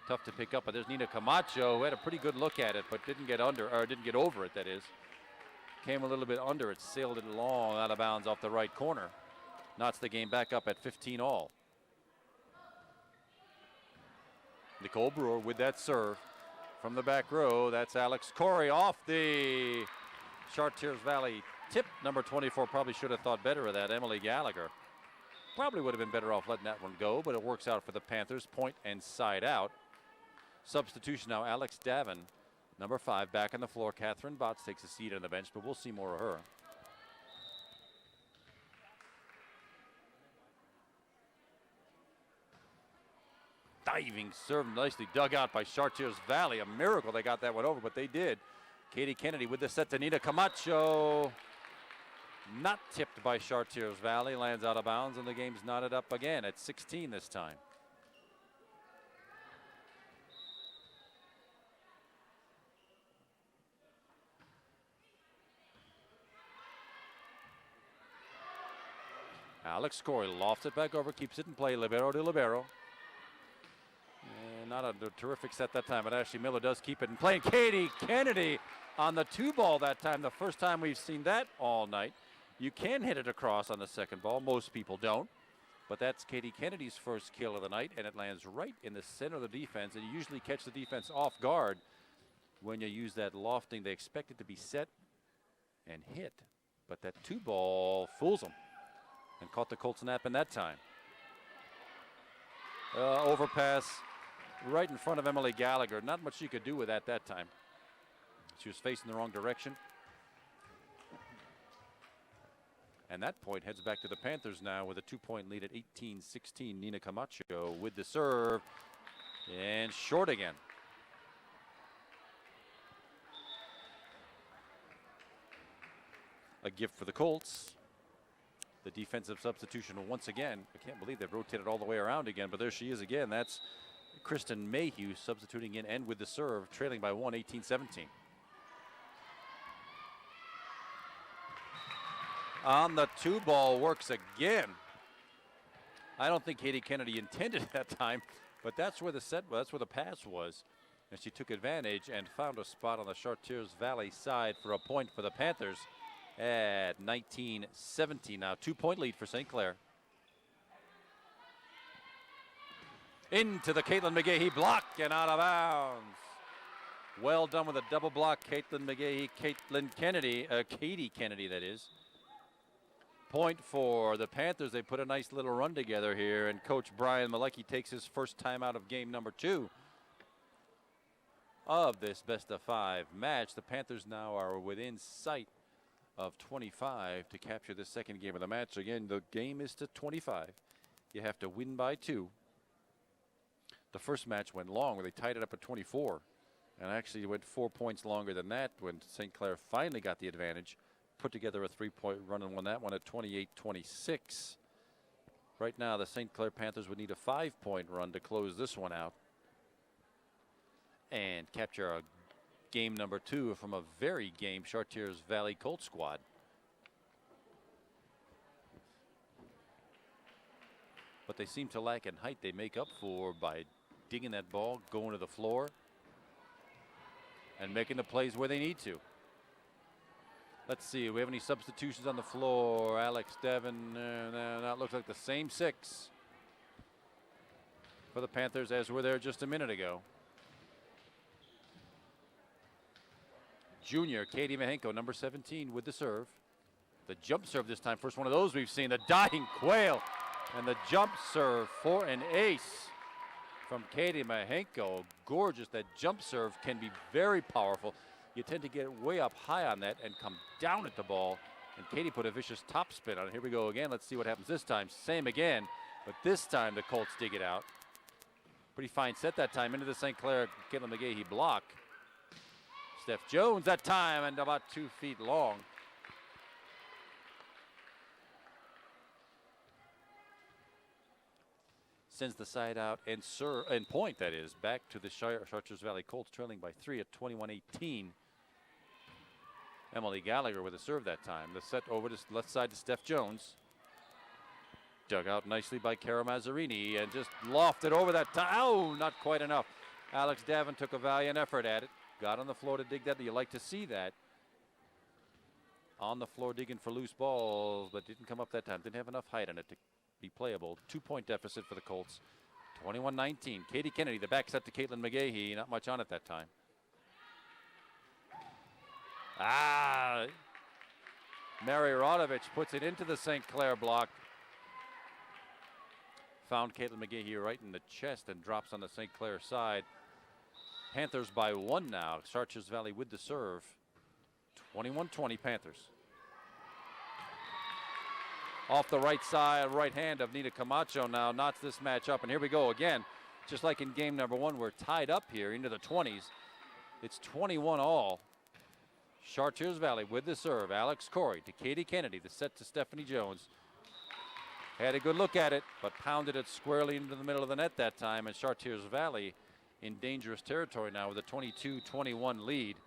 Tough to pick up, but there's Nina Camacho, who had a pretty good look at it, but didn't get over it, that is. Came a little bit under it, sailed it long out of bounds off the right corner. Knocks the game back up at 15 all. Nicole Brewer with that serve from the back row. That's Alex Corey off the Chartiers Valley tip. Number 24 probably should have thought better of that. Emily Gallagher probably would have been better off letting that one go, but it works out for the Panthers. Point and side out. Substitution now, Alex Davin, number 5, back on the floor. Catherine Botts takes a seat on the bench, but we'll see more of her. Diving serve, nicely dug out by Chartiers Valley. A miracle they got that one over, but they did. Katie Kennedy with the set to Nina Camacho. Not tipped by Chartiers Valley, lands out of bounds, and the game's knotted up again at 16 this time. Alex Corey lofts it back over, keeps it in play, libero to libero. And not a terrific set that time, but Ashley Miller does keep it in play. And Katie Kennedy on the 2 ball that time. The first time we've seen that all night. You can hit it across on the 2nd ball. Most people don't. But that's Katie Kennedy's first kill of the night, and it lands right in the center of the defense. And you usually catch the defense off guard when you use that lofting. They expect it to be set and hit. But that 2 ball fools them and caught the Colts napping that time. Overpass right in front of Emily Gallagher. Not much she could do with that time. She was facing the wrong direction. And that point heads back to the Panthers now with a 2-point lead at 18-16. Nina Camacho with the serve. And short again. A gift for the Colts. The defensive substitution once again. I can't believe they've rotated all the way around again, but there she is again. That's Kristen Mayhew substituting in and with the serve, trailing by 1, 18-17. On the 2 ball, works again. I don't think Katie Kennedy intended that time, but that's where the pass was. And she took advantage and found a spot on the Chartiers Valley side for a point for the Panthers at 19-17 now. 2-point lead for St. Clair. Into the Caitlin McGahee block and out of bounds. Well done with a double block, Caitlin McGahee, Katie Kennedy that is. Point for the Panthers. They put a nice little run together here, and Coach Brian Malecki takes his first time out of game number 2 of this best-of-5 match. The Panthers now are within sight of 25 to capture the second game of the match. Again, the game is to 25. You have to win by 2. The first match went long where they tied it up at 24, and actually went 4 points longer than that when St. Clair finally got the advantage. Put together a 3-point run and won that one at 28-26. Right now, the St. Clair Panthers would need a 5-point run to close this one out and capture a game number 2 from a very game Chartiers Valley Colt squad. But they seem to lack in height. They make up for by digging that ball, going to the floor, and making the plays where they need to. Let's see, we have any substitutions on the floor? Alex Devon, that looks like the same 6 for the Panthers as were there just a minute ago. Junior Katie Mahenko, number 17, with the serve. The jump serve this time, first one of those we've seen. The dying quail and the jump serve for an ace from Katie Mahenko. Gorgeous. That jump serve can be very powerful. You tend to get way up high on that and come down at the ball. And Katie put a vicious top spin on it. Here we go again. Let's see what happens this time. Same again, but this time the Colts dig it out. Pretty fine set that time into the St. Clair Caitlin McGahee block. Steph Jones that time, and about 2 feet long. Sends the side out and point, that is, back to the Chartiers Valley Colts, trailing by 3 at 21-18. Emily Gallagher with a serve that time. The set over to left side to Steph Jones. Dug out nicely by Cara Mazzarini and just lofted over that time. Oh, not quite enough. Alex Davin took a valiant effort at it. Got on the floor to dig that. You like to see that. On the floor digging for loose balls, but didn't come up that time. Didn't have enough height on it to be playable. 2-point deficit for the Colts. 21-19. Katie Kennedy, the back set to Caitlin McGahee. Not much on it that time. Mary Rodovich puts it into the St. Clair block. Found Caitlin McGahee right in the chest and drops on the St. Clair side. Panthers by 1 now. Chartiers Valley with the serve. 21-20 Panthers. Off the right side, right hand of Nina Camacho now knots this match up. And here we go again. Just like in game number 1, we're tied up here into the 20s. It's 21-all. Chartiers Valley with the serve. Alex Corey to Katie Kennedy. The set to Stephanie Jones. Had a good look at it, but pounded it squarely into the middle of the net that time. And Chartiers Valley in dangerous territory now with a 22-21 lead.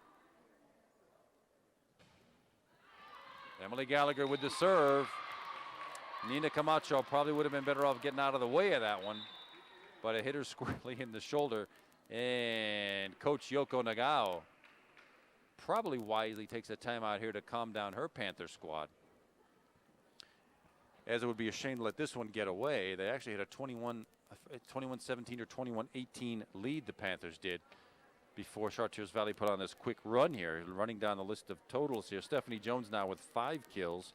Emily Gallagher with the serve. Nina Camacho probably would have been better off getting out of the way of that one, but it hit her squarely in the shoulder. And Coach Yoko Nagao probably wisely takes a timeout here to calm down her Panther squad. As it would be a shame to let this one get away. They actually had a 21-17 or 21-18 lead, the Panthers did, before Chartiers Valley put on this quick run here. Running down the list of totals here, Stephanie Jones now with 5 kills.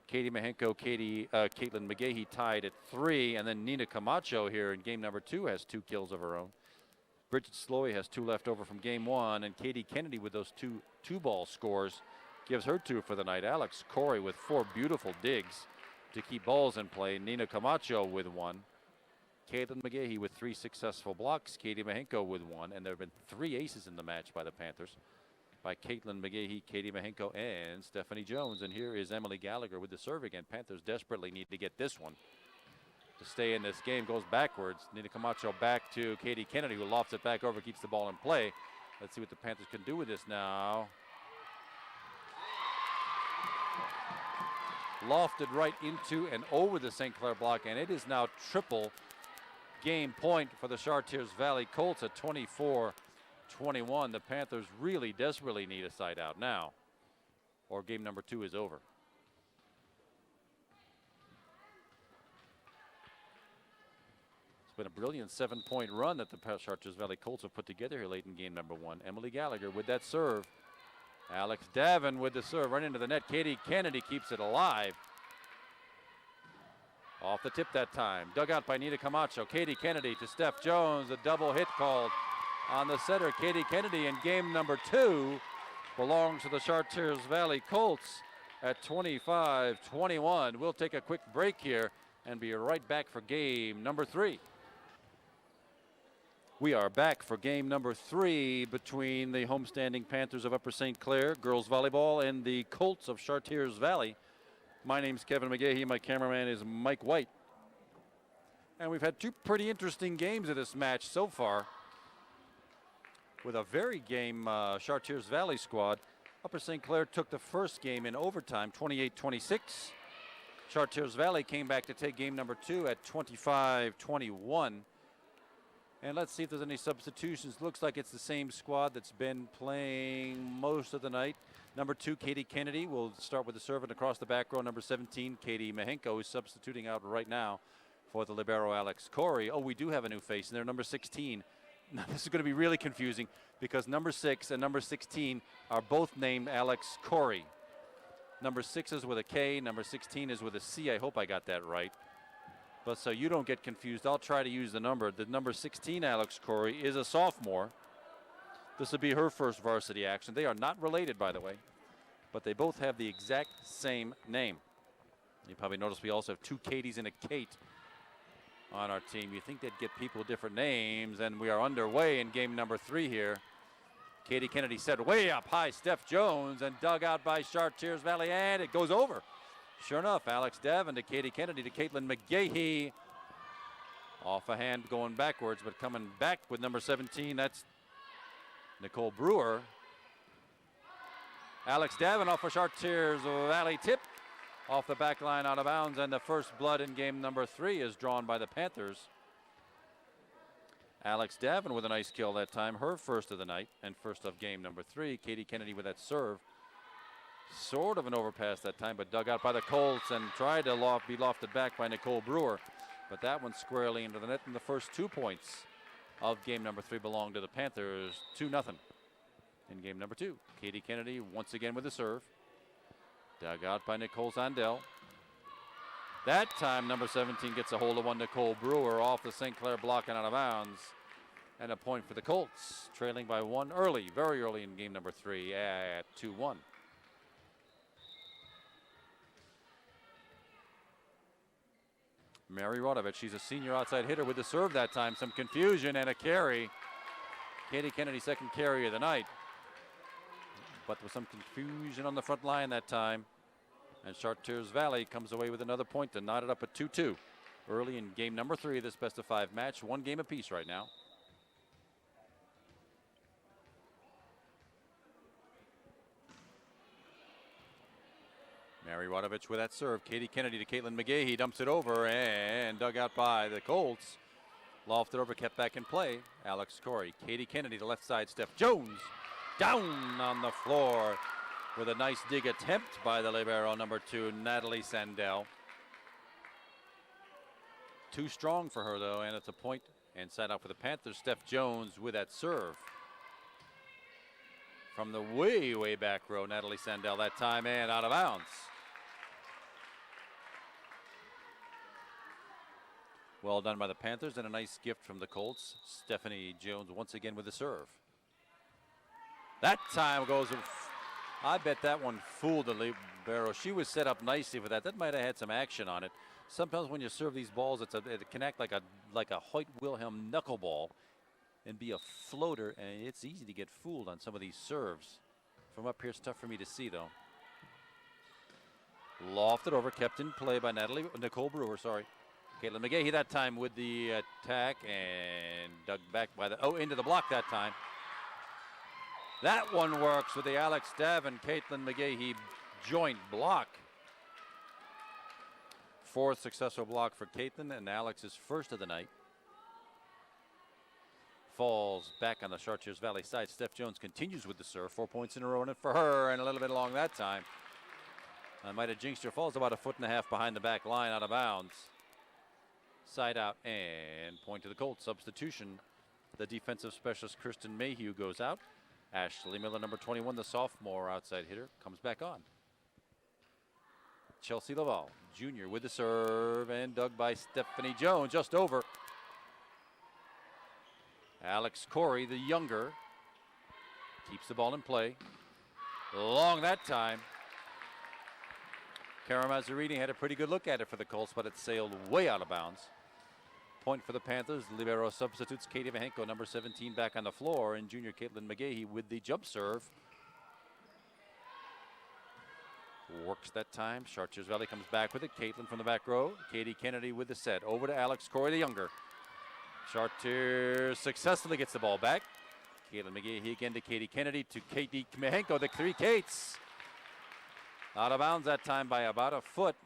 Katie Mahenko, Caitlin McGahee tied at 3, and then Nina Camacho here in game number 2 has 2 kills of her own. Bridget Sloy has 2 left over from game 1, and Katie Kennedy with those two-ball scores gives her 2 for the night. Alex Corey with 4 beautiful digs to keep balls in play. Nina Camacho with 1. Caitlin McGahee with 3 successful blocks. Katie Mahenko with 1, and there have been 3 aces in the match by the Panthers, by Caitlin McGahee, Katie Mahenko, and Stephanie Jones. And here is Emily Gallagher with the serve again. Panthers desperately need to get this one to stay in this game. Goes backwards. Nina Camacho back to Katie Kennedy, who lofts it back over, keeps the ball in play. Let's see what the Panthers can do with this now. Lofted right into and over the St. Clair block, and it is now triple game point for the Chartiers Valley Colts at 24-21. The Panthers really desperately need a side out now, or game number 2 is over. It's been a brilliant 7-point run that the Chartiers Valley Colts have put together here late in game number 1. Emily Gallagher with that serve. Alex Davin with the serve right into the net. Katie Kennedy keeps it alive. Off the tip that time. Dug out by Nina Camacho. Katie Kennedy to Steph Jones. A double hit called on the setter. Katie Kennedy in game number 2 belongs to the Chartiers Valley Colts at 25-21. We'll take a quick break here and be right back for game number 3. We are back for game number 3 between the homestanding Panthers of Upper St. Clair girls volleyball and the Colts of Chartiers Valley. My name's Kevin McGahee. My cameraman is Mike White. And we've had 2 pretty interesting games of this match so far, with a very game Chartiers Valley squad. Upper St. Clair took the first game in overtime, 28-26. Chartiers Valley came back to take game number 2 at 25-21. And let's see if there's any substitutions. Looks like it's the same squad that's been playing most of the night. Number 2, Katie Kennedy will start with the serve and across the back row. Number 17, Katie Mahenko, is substituting out right now for the libero Alex Corey. Oh, we do have a new face in there, number 16. Now, this is going to be really confusing because number 6 and number 16 are both named Alex Corey. Number 6 is with a K, number 16 is with a C. I hope I got that right. But so you don't get confused, I'll try to use the number. The number 16, Alex Corey, is a sophomore. This will be her first varsity action. They are not related, by the way, but they both have the exact same name. You probably notice we also have 2 Katies and a Kate on our team. You think they'd get people with different names, and we are underway in game number 3 here. Katie Kennedy set way up high. Steph Jones, and dug out by Chartiers Valley, and it goes over. Sure enough, Alex Davin to Katie Kennedy to Caitlin McGahee. Off a hand going backwards, but coming back with number 17, that's Nicole Brewer. Alex Davin off a Chartiers Valley tip. Off the back line, out of bounds, and the first blood in game number 3 is drawn by the Panthers. Alex Davin with a nice kill that time, her first of the night and first of game number 3. Katie Kennedy with that serve. Sort of an overpass that time, but dug out by the Colts and tried to be lofted back by Nicole Brewer. But that one squarely into the net, and the first 2 points of game number 3 belong to the Panthers, 2-0 in game number 2. Katie Kennedy once again with the serve. Dug out by Nicole Zandel. That time number 17 gets a hold of one, Nicole Brewer, off the St. Clair block and out of bounds. And a point for the Colts, trailing by 1 early, very early in game number 3 at 2-1. Mary Rodovich, she's a senior outside hitter with the serve that time. Some confusion and a carry. Katie Kennedy, second carry of the night. But with some confusion on the front line that time. And Chartiers Valley comes away with another point to knot it up at 2-2. Early in game number 3 of this best of 5 match. 1 game apiece right now. Mary Rodovich with that serve. Katie Kennedy to Caitlin McGahee. Dumps it over and dug out by the Colts. Lofted over, kept back in play. Alex Corey. Katie Kennedy to left side. Steph Jones down on the floor with a nice dig attempt by the libero, number 2, Natalie Sandell. Too strong for her, though, and it's a point inside out for the Panthers. Steph Jones with that serve. From the way, way back row, Natalie Sandell that time, and out of bounds. Well done by the Panthers, and a nice gift from the Colts. Stephanie Jones once again with the serve. That time goes, I bet that one fooled the libero. She was set up nicely for that. That might have had some action on it. Sometimes when you serve these balls, it can act like a Hoyt Wilhelm knuckleball and be a floater, and it's easy to get fooled on some of these serves. From up here, it's tough for me to see, though. Lofted over, kept in play by Nicole Brewer, sorry. Caitlin McGahey that time with the attack, and dug back by into the block that time. That one works with the Alex Davin, Caitlin McGahey joint block. 4th successful block for Caitlin, and Alex's first of the night. Falls back on the Chartiers Valley side. Steph Jones continues with the serve. 4 points in a row in it for her, and a little bit long that time. I might have jinxed her. Falls about 1.5 feet behind the back line, out of bounds. Side out, and point to the Colts. Substitution. The defensive specialist, Kristen Mayhew, goes out. Ashley Miller, number 21, the sophomore outside hitter, comes back on. Chelsea Laval, junior, with the serve, and dug by Stephanie Jones, just over. Alex Corey, the younger, keeps the ball in play. Long that time. Cara Mazzarini had a pretty good look at it for the Colts, but it sailed way out of bounds. Point for the Panthers. Libero substitutes. Katie Vahenko, number 17, back on the floor, and junior Caitlin McGahey with the jump serve. Works that time. Chartiers Valley comes back with it. Caitlin from the back row. Katie Kennedy with the set. Over to Alex Corey, the younger. Chartiers successfully gets the ball back. Caitlin McGahey again to Katie Kennedy, to Katie Vahenko, the 3 Kates. Out of bounds that time by about a foot.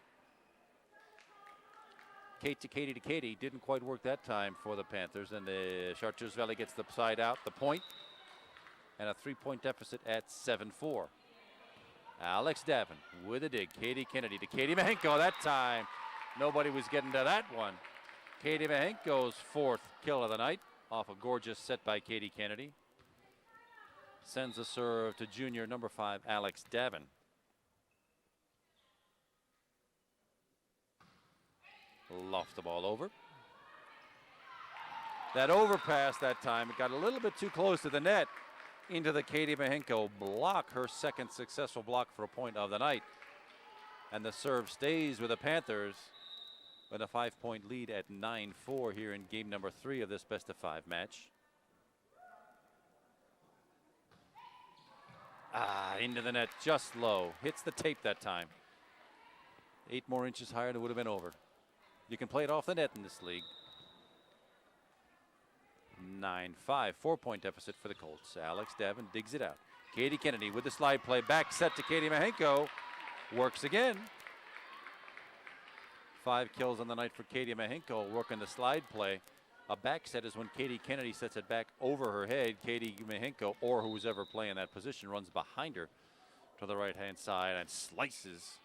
Kate to Katie to Katie. Didn't quite work that time for the Panthers, and the Chartiers Valley gets the side out, the point, and a 3-point deficit at 7-4. Alex Davin with a dig. Katie Kennedy to Katie Vahenko. That time, nobody was getting to that one. Katie Vahenko's 4th kill of the night off a gorgeous set by Katie Kennedy. Sends a serve to junior number 5, Alex Davin. Loft the ball over. That overpass that time, it got a little bit too close to the net. Into the Katie Vahenko block, her 2nd successful block for a point of the night. And the serve stays with the Panthers with a 5-point lead at 9-4 here in game number 3 of this best-of-5 match. Into the net, just low. Hits the tape that time. 8 more inches higher and it would have been over. You can play it off the net in this league. 9-5, 4-point deficit for the Colts. Alex Davin digs it out. Katie Kennedy with the slide play, back set to Katie Vahenko. Works again. 5 kills on the night for Katie Vahenko, working the slide play. A back set is when Katie Kennedy sets it back over her head. Katie Vahenko, or who's ever playing that position, runs behind her to the right-hand side and slices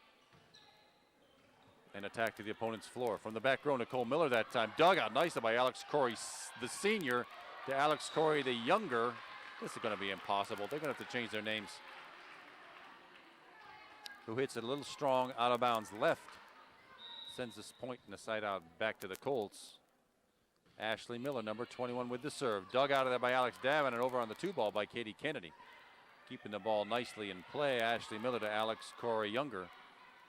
an attack to the opponent's floor. From the back row, Nicole Miller that time. Dug out nicely by Alex Corey, the senior, to Alex Corey, the younger. This is going to be impossible. They're going to have to change their names. Who hits it a little strong, out of bounds left. Sends this point in the side out back to the Colts. Ashley Miller, number 21, with the serve. Dug out of there by Alex Davin, and over on the 2 ball by Katie Kennedy. Keeping the ball nicely in play. Ashley Miller to Alex Corey younger.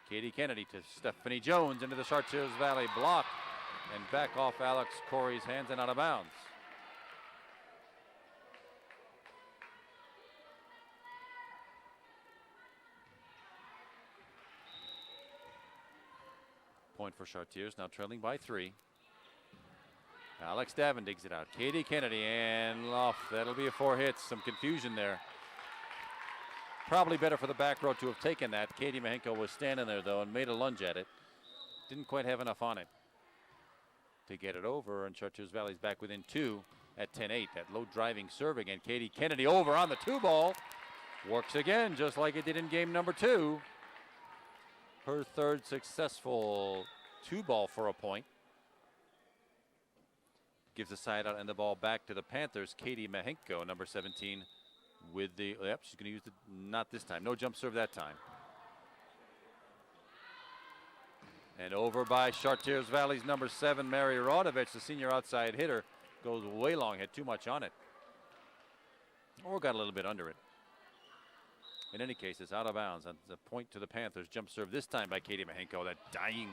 Katie Kennedy to Stephanie Jones into the Chartiers Valley block, and back off Alex Corey's hands and out of bounds. Point for Chartiers, now trailing by 3. Alex Davin digs it out. Katie Kennedy and off. That'll be a 4 hits. Some confusion there. Probably better for the back row to have taken that. Katie Vahenko was standing there, though, and made a lunge at it. Didn't quite have enough on it to get it over, and Chartiers Valley's back within 2 at 10-8. That low driving serve again. Katie Kennedy over on the 2-ball. Works again, just like it did in game number 2. Her third successful 2-ball for a point. Gives the side out and the ball back to the Panthers. Katie Mahenko, number 17, with the, yep, she's going to use the, not this time. No jump serve that time. And over by Chartiers Valley's number 7, Mary Rodovich, the senior outside hitter, goes way long, had too much on it. Or got a little bit under it. In any case, it's out of bounds. That's a point to the Panthers. Jump serve this time by Katie Mahenko. That dying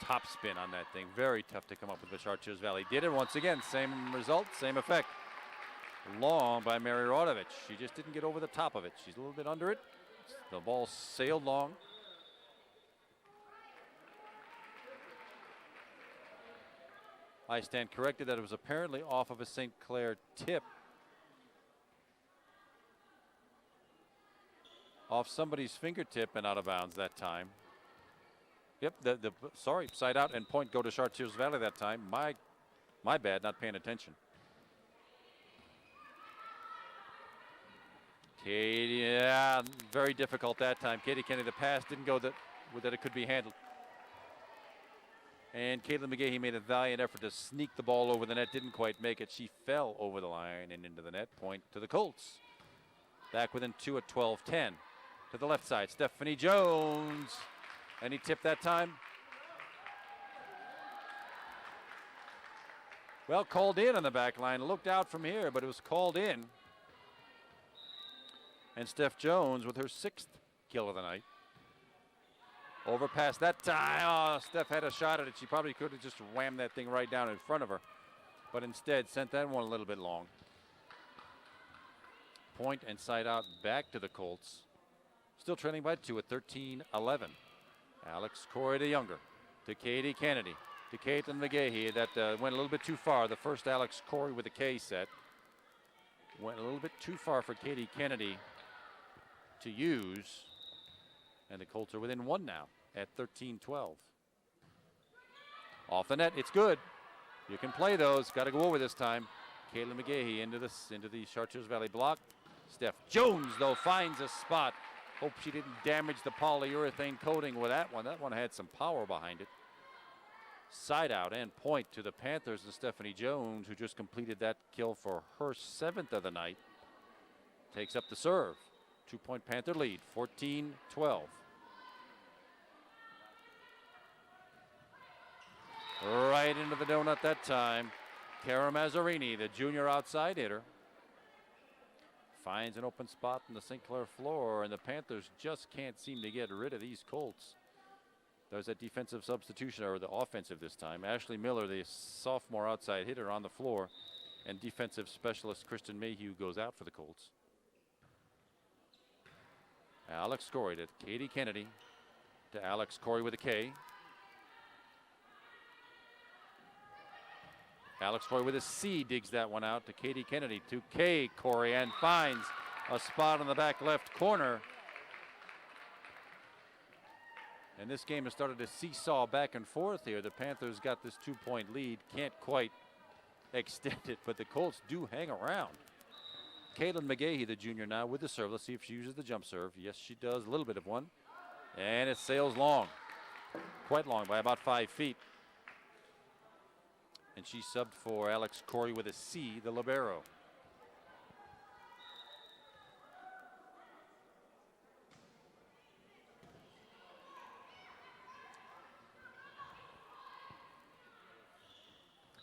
top spin on that thing. Very tough to come up with the Chartiers Valley. Did it once again. Same result, same effect. Long by Mary Rodovich. She just didn't get over the top of it. She's a little bit under it. The ball sailed long. I stand corrected that it was apparently off of a St. Clair tip. Off somebody's fingertip and out of bounds that time. Yep, sorry, side out and point go to Chartiers Valley that time. My bad, not paying attention. Katie, yeah, very difficult that time. Katie Kennedy, the pass didn't go that it could be handled. And Caitlin McGahey made a valiant effort to sneak the ball over the net, didn't quite make it. She fell over the line and into the net. Point to the Colts. Back within 2 at 12-10. To the left side, Stephanie Jones. Any tip that time? Well, called in on the back line. Looked out from here, but it was called in. And Steph Jones with her 6th kill of the night. Overpass that time. Oh, Steph had a shot at it. She probably could have just whammed that thing right down in front of her. But instead sent that one a little bit long. Point and side out back to the Colts. Still trailing by 2 at 13-11. Alex Corey the younger to Katie Kennedy. To Caitlin McGahey. That went a little bit too far. The first Alex Corey with a K set. Went a little bit too far for Katie Kennedy to use. And the Colts are within 1 now at 13-12. Off the net, it's good. You can play those. Got to go over this time. Caitlin McGahey into the Chartiers Valley block. Steph Jones, though, finds a spot. Hope she didn't damage the polyurethane coating with that one. That one had some power behind it. Side out and point to the Panthers and Stephanie Jones, who just completed that kill for her 7th of the night. Takes up the serve. 2-point Panther lead, 14-12. Right into the donut that time. Cara Mazzarini, the junior outside hitter, finds an open spot in the St. Clair floor, and the Panthers just can't seem to get rid of these Colts. There's that defensive substitution, or the offensive this time. Ashley Miller, the sophomore outside hitter, on the floor, and defensive specialist Kristen Mayhew goes out for the Colts. Alex Corey to Katie Kennedy, to Alex Corey with a K. Alex Corey with a C digs that one out to Katie Kennedy, to K Corey, and finds a spot in the back left corner. And this game has started to seesaw back and forth here. The Panthers got this 2-point lead, can't quite extend it, but the Colts do hang around. Caitlin McGahey, the junior, now with the serve. Let's see if she uses the jump serve. Yes, she does, a little bit of one. And it sails long, quite long, by about 5 feet. And she subbed for Alex Corey with a C, the libero.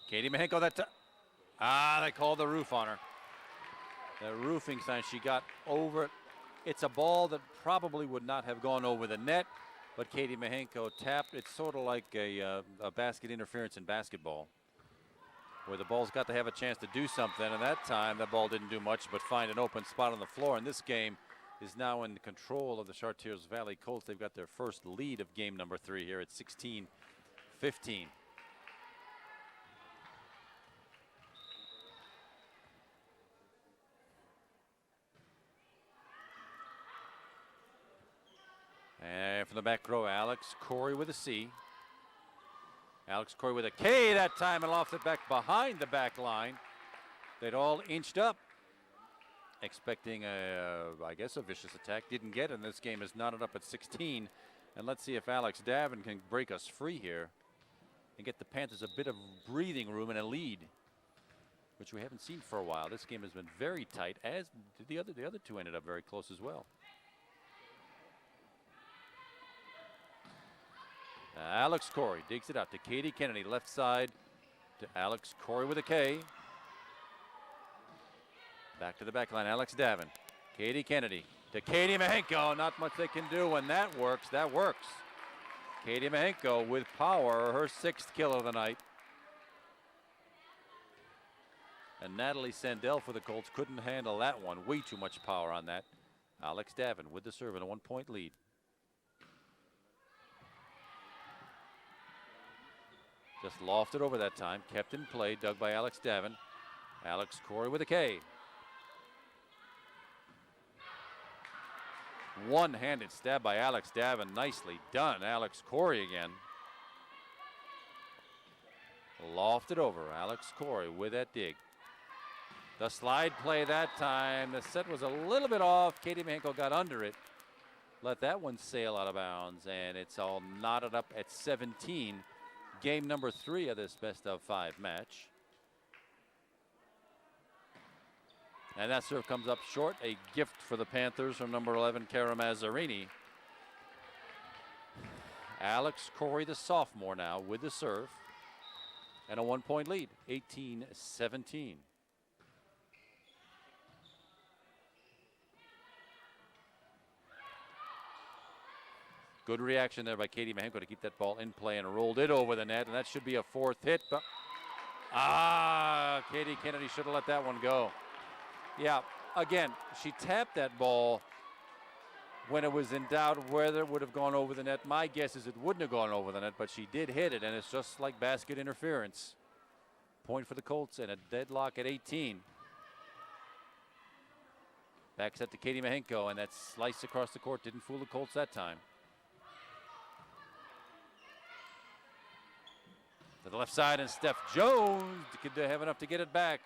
Katie Mahenko that time. They called the roof on her. The roofing sign, she got over it. It's a ball that probably would not have gone over the net, but Katie Mahenko tapped. It's sort of like a basket interference in basketball, where the ball's got to have a chance to do something, and that time that ball didn't do much but find an open spot on the floor. And this game is now in control of the Chartiers Valley Colts. They've got their first lead of game number 3 here at 16-15. And from the back row, Alex Corey with a C. Alex Corey with a K that time, and lofted back behind the back line. They'd all inched up, expecting I guess a vicious attack. Didn't get it, and this game is knotted up at 16. And let's see if Alex Davin can break us free here and get the Panthers a bit of breathing room and a lead, which we haven't seen for a while. This game has been very tight, as the other two ended up very close as well. Alex Corey digs it out to Katie Kennedy, left side to Alex Corey with a K. Back to the back line, Alex Davin. Katie Kennedy to Katie Mahenko. Not much they can do when that works. That works. Katie Mahenko with power, her 6th kill of the night. And Natalie Sandell for the Colts couldn't handle that one. Way too much power on that. Alex Davin with the serve and a 1-point lead. Just lofted over that time. Kept in play. Dug by Alex Davin. Alex Corey with a K. One-handed stab by Alex Davin. Nicely done. Alex Corey again. Lofted over. Alex Corey with that dig. The slide play that time. The set was a little bit off. Katie Mahenko got under it. Let that one sail out of bounds. And it's all knotted up at 17. Game number 3 of this best-of-5 match. And that serve comes up short. A gift for the Panthers from number 11, Cara Mazzarini. Alex Corey, the sophomore, now with the serve. And a 1-point lead, 18-17. Good reaction there by Katie Mahenko to keep that ball in play and rolled it over the net. And that should be a 4th hit. But Katie Kennedy should have let that one go. Yeah, again, she tapped that ball when it was in doubt whether it would have gone over the net. My guess is it wouldn't have gone over the net, but she did hit it, and it's just like basket interference. Point for the Colts and a deadlock at 18. Back set to Katie Mahenko, and that slice across the court didn't fool the Colts that time. To the left side, and Steph Jones could have enough to get it back.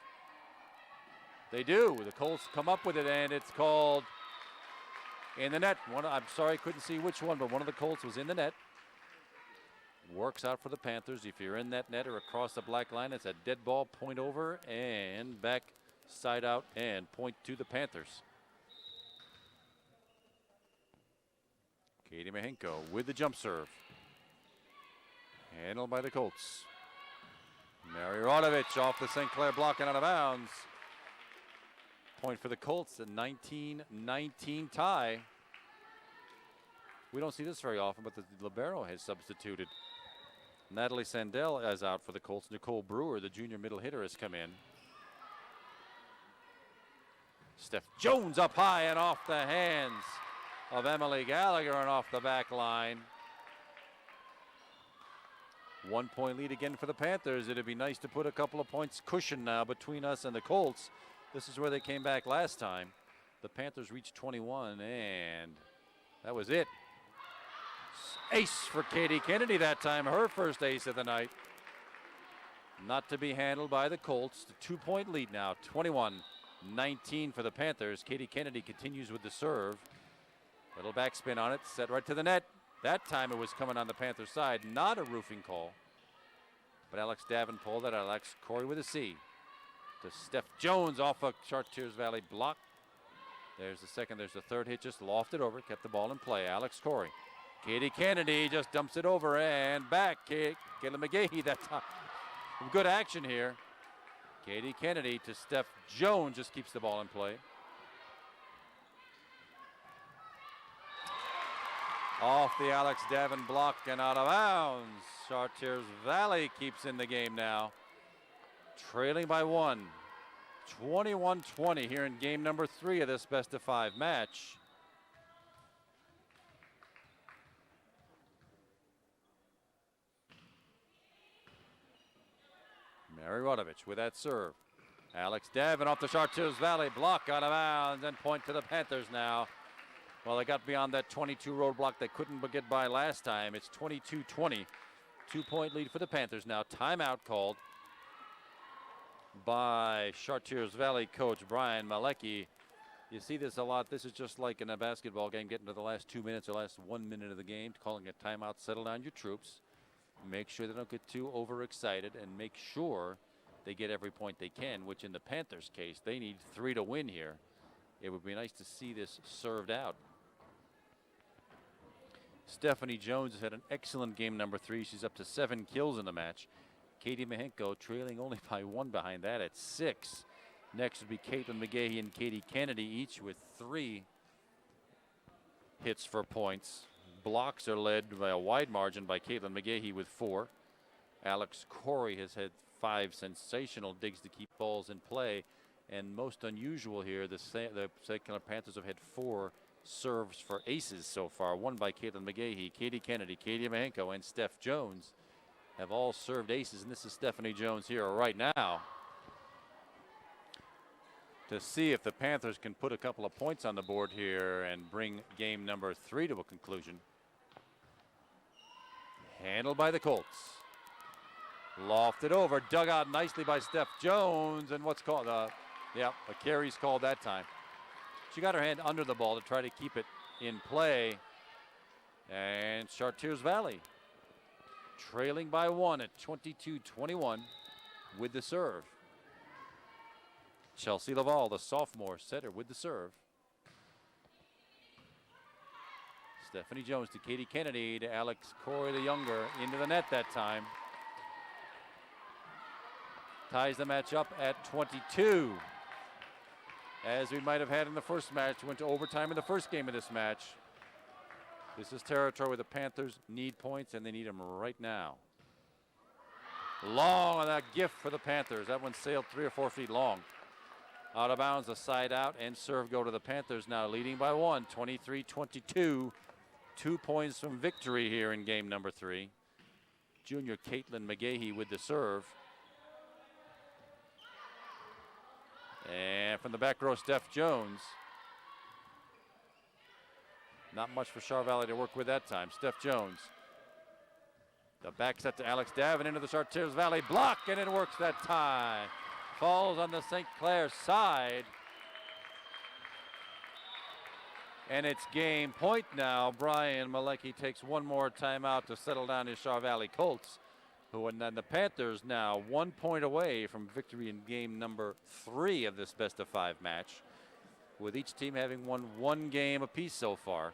They do. The Colts come up with it, and it's called in the net. I'm sorry, I couldn't see which one, but one of the Colts was in the net. Works out for the Panthers. If you're in that net or across the black line, it's a dead ball, point over, and back side out, and point to the Panthers. Katie Mahenko with the jump serve. Handled by the Colts. Mary Rodovich off the St. Clair block and out of bounds. Point for the Colts, a 19-19 tie. We don't see this very often, but the libero has substituted. Natalie Sandell is out for the Colts. Nicole Brewer, the junior middle hitter, has come in. Steph Jones up high and off the hands of Emily Gallagher and off the back line. 1-point lead again for the Panthers. It'd be nice to put a couple of points cushion now between us and the Colts. This is where they came back last time. The Panthers reached 21, and that was it. Ace for Katie Kennedy that time, her first ace of the night. Not to be handled by the Colts. The 2-point lead now, 21-19 for the Panthers. Katie Kennedy continues with the serve. Little backspin on it, set right to the net. That time it was coming on the Panthers side, not a roofing call. But Alex Davin pulled that. Alex Corey with a C. To Steph Jones off a Chartiers Valley block. There's the second, there's the third hit, just lofted over, kept the ball in play. Alex Corey. Katie Kennedy just dumps it over and back. Kayla McGahee that time. Good action here. Katie Kennedy to Steph Jones, just keeps the ball in play. Off the Alex Davin block and out of bounds. Chartiers Valley keeps in the game now. Trailing by 1. 21-20 here in game number 3 of this best-of-5 match. Mary Rodovich with that serve. Alex Davin off the Chartiers Valley block, out of bounds, and point to the Panthers now. Well, they got beyond that 22 roadblock they couldn't get by last time. It's 22-20. 2-point lead for the Panthers now. Timeout called. by Chartiers Valley coach Brian Malecki. You see this a lot. This is just like in a basketball game, getting to the last 2 minutes or last 1 minute of the game, calling a timeout, settle down your troops, make sure they don't get too overexcited, and make sure they get every point they can, which in the Panthers case, they need 3 to win here. It would be nice to see this served out. Stephanie Jones has had an excellent game number 3. She's up to 7 kills in the match. Katie Mahenko trailing only by 1 behind that at 6. Next would be Caitlin McGahey and Katie Kennedy, each with 3 hits for points. Blocks are led by a wide margin by Caitlin McGahey with 4. Alex Corey has had 5 sensational digs to keep balls in play. And most unusual here, the St. Clair Panthers have had 4 serves for aces so far. 1 by Caitlin McGahey, Katie Kennedy, Katie Mahenko, and Steph Jones have all served aces. And this is Stephanie Jones here right now to see if the Panthers can put a couple of points on the board here and bring game number 3 to a conclusion. Handled by the Colts. Lofted over, dug out nicely by Steph Jones, and what's called, a carry's called that time. She got her hand under the ball to try to keep it in play. And Chartiers Valley trailing by 1 at 22-21 with the serve. Chelsea Laval, the sophomore setter, with the serve. Stephanie Jones to Katie Kennedy to Alex Corey the younger, into the net that time. Ties the match up at 22. As we might have had in the first match, went to overtime in the first game of this match. This is territory where the Panthers need points, and they need them right now. Long on that gift for the Panthers. That one sailed 3 or 4 feet long. Out of bounds, a side out, and serve go to the Panthers now, leading by 1, 23-22. 2 points from victory here in game number 3. Junior Caitlin McGahey with the serve. And from the back row, Steph Jones. Not much for Char Valley to work with that time. Steph Jones. The back set to Alex Davin into the Chartiers Valley block, and it works that time. Falls on the St. Clair side. And it's game point now. Brian Malecki takes 1 more timeout to settle down his Char Valley Colts, who, and then the Panthers now 1 point away from victory in game number 3 of this best-of-5 match, with each team having won 1 game apiece so far.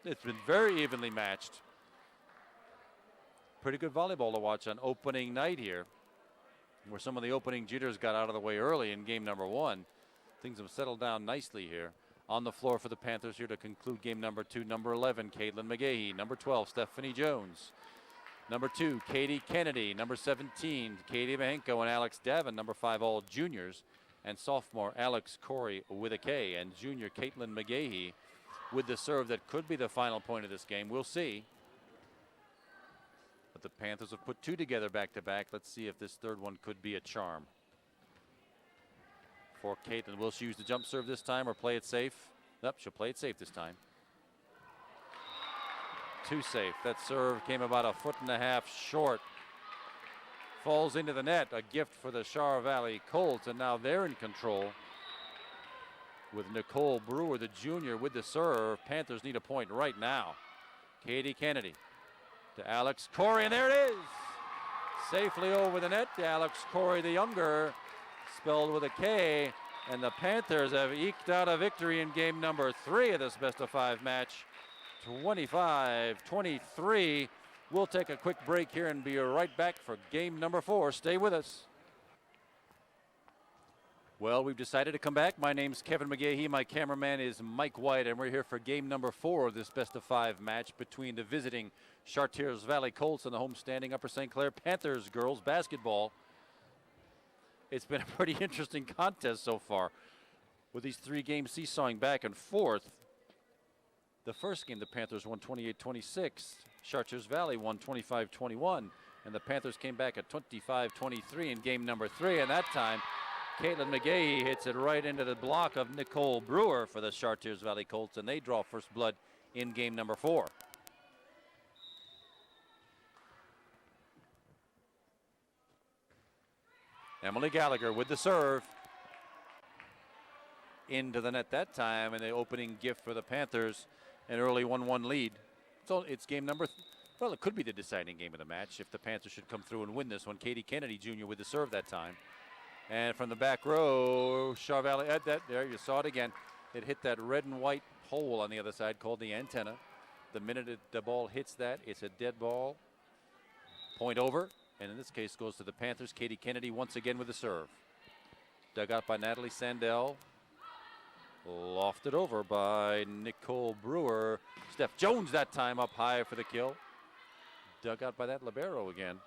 It's been very evenly matched. Pretty good volleyball to watch on opening night here, where some of the opening jitters got out of the way early in game number 1. Things have settled down nicely here. On the floor for the Panthers here to conclude game number 2, number 11, Caitlin McGahey, number 12, Stephanie Jones. Number 2, Katie Kennedy. Number 17, Katie Mahenko and Alex Davin. Number 5, all juniors. And sophomore Alex Corey with a K. And junior Caitlin McGahey with the serve that could be the final point of this game. We'll see. But the Panthers have put 2 together back-to-back. Let's see if this third one could be a charm. For Caitlin, will she use the jump serve this time or play it safe? Nope, she'll play it safe this time. Too safe. That serve came about 1.5 feet short. Falls into the net. A gift for the Char Valley Colts, and now they're in control with Nicole Brewer, the junior, with the serve. Panthers need a point right now. Katie Kennedy to Alex Corey, and there it is. Safely over the net to Alex Corey, the younger, spelled with a K, and the Panthers have eked out a victory in game number 3 of this best-of-5 match. 25-23. We'll take a quick break here and be right back for game number 4. Stay with us. Well, we've decided to come back. My name's Kevin McGahey. My cameraman is Mike White, and we're here for game number 4 of this best-of-5 match between the visiting Chartiers Valley Colts and the homestanding Upper St. Clair Panthers girls basketball. It's been a pretty interesting contest so far, with these 3 games seesawing back and forth. The first game, the Panthers won 28-26. Chartiers Valley won 25-21. And the Panthers came back at 25-23 in game number 3. And that time, Caitlin McGahey hits it right into the block of Nicole Brewer for the Chartiers Valley Colts. And they draw first blood in game number 4. Emily Gallagher with the serve. Into the net that time, and the opening gift for the Panthers, an early 1-1 lead. So it's game number, well, it could be the deciding game of the match if the Panthers should come through and win this one. Katie Kennedy Jr. with the serve that time. And from the back row, Charvalli, there you saw it again. It hit that red and white hole on the other side called the antenna. The minute the ball hits that, it's a dead ball. Point over, and in this case goes to the Panthers. Katie Kennedy once again with the serve. Dug out by Natalie Sandell. Lofted over by Nicole Brewer. Steph Jones that time up high for the kill. Dug out by that libero again.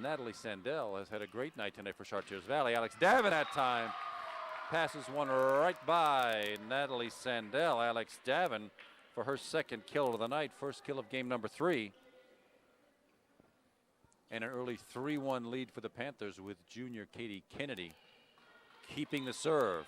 Natalie Sandell has had a great night tonight for Chartiers Valley. Alex Davin that time passes one right by Natalie Sandell. Alex Davin for her second kill of the night. First kill of game number 3. And an early 3-1 lead for the Panthers with junior Katie Kennedy keeping the serve.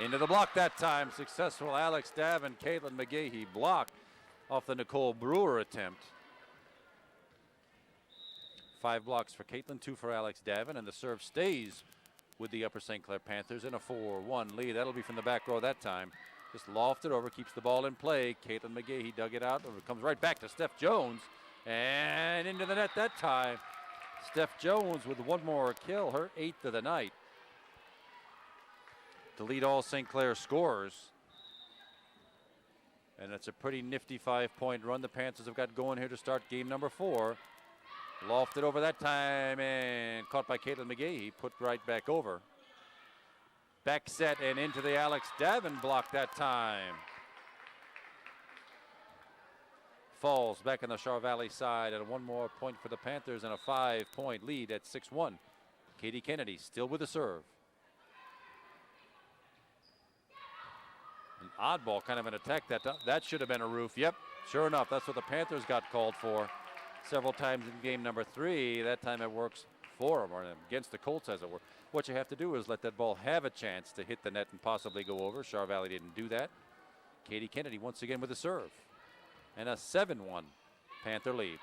Into the block that time. Successful Alex Davin, Caitlin McGahee block off the Nicole Brewer attempt. 5 blocks for Caitlin, 2 for Alex Davin, and the serve stays with the Upper St. Clair Panthers in a 4-1 lead. That'll be from the back row that time. Just lofted over, keeps the ball in play. Caitlin McGahee dug it out. It comes right back to Steph Jones. And into the net that time. Steph Jones with one more kill, her 8th of the night, to lead all St. Clair scorers. And it's a pretty nifty 5-point run the Panthers have got going here to start game number 4. Lofted over that time and caught by Caitlin McGahee, put right back over. Back set and into the Alex Davin block that time. Falls back on the Charvalli side, and 1 more point for the Panthers and a 5-point lead at 6-1. Katie Kennedy still with the serve. An oddball, kind of an attack. That should have been a roof. Yep, sure enough, that's what the Panthers got called for several times in game number 3. That time it works for them, or against the Colts as it were. What you have to do is let that ball have a chance to hit the net and possibly go over. Charvalli didn't do that. Katie Kennedy once again with a serve. And a 7-1 Panther lead.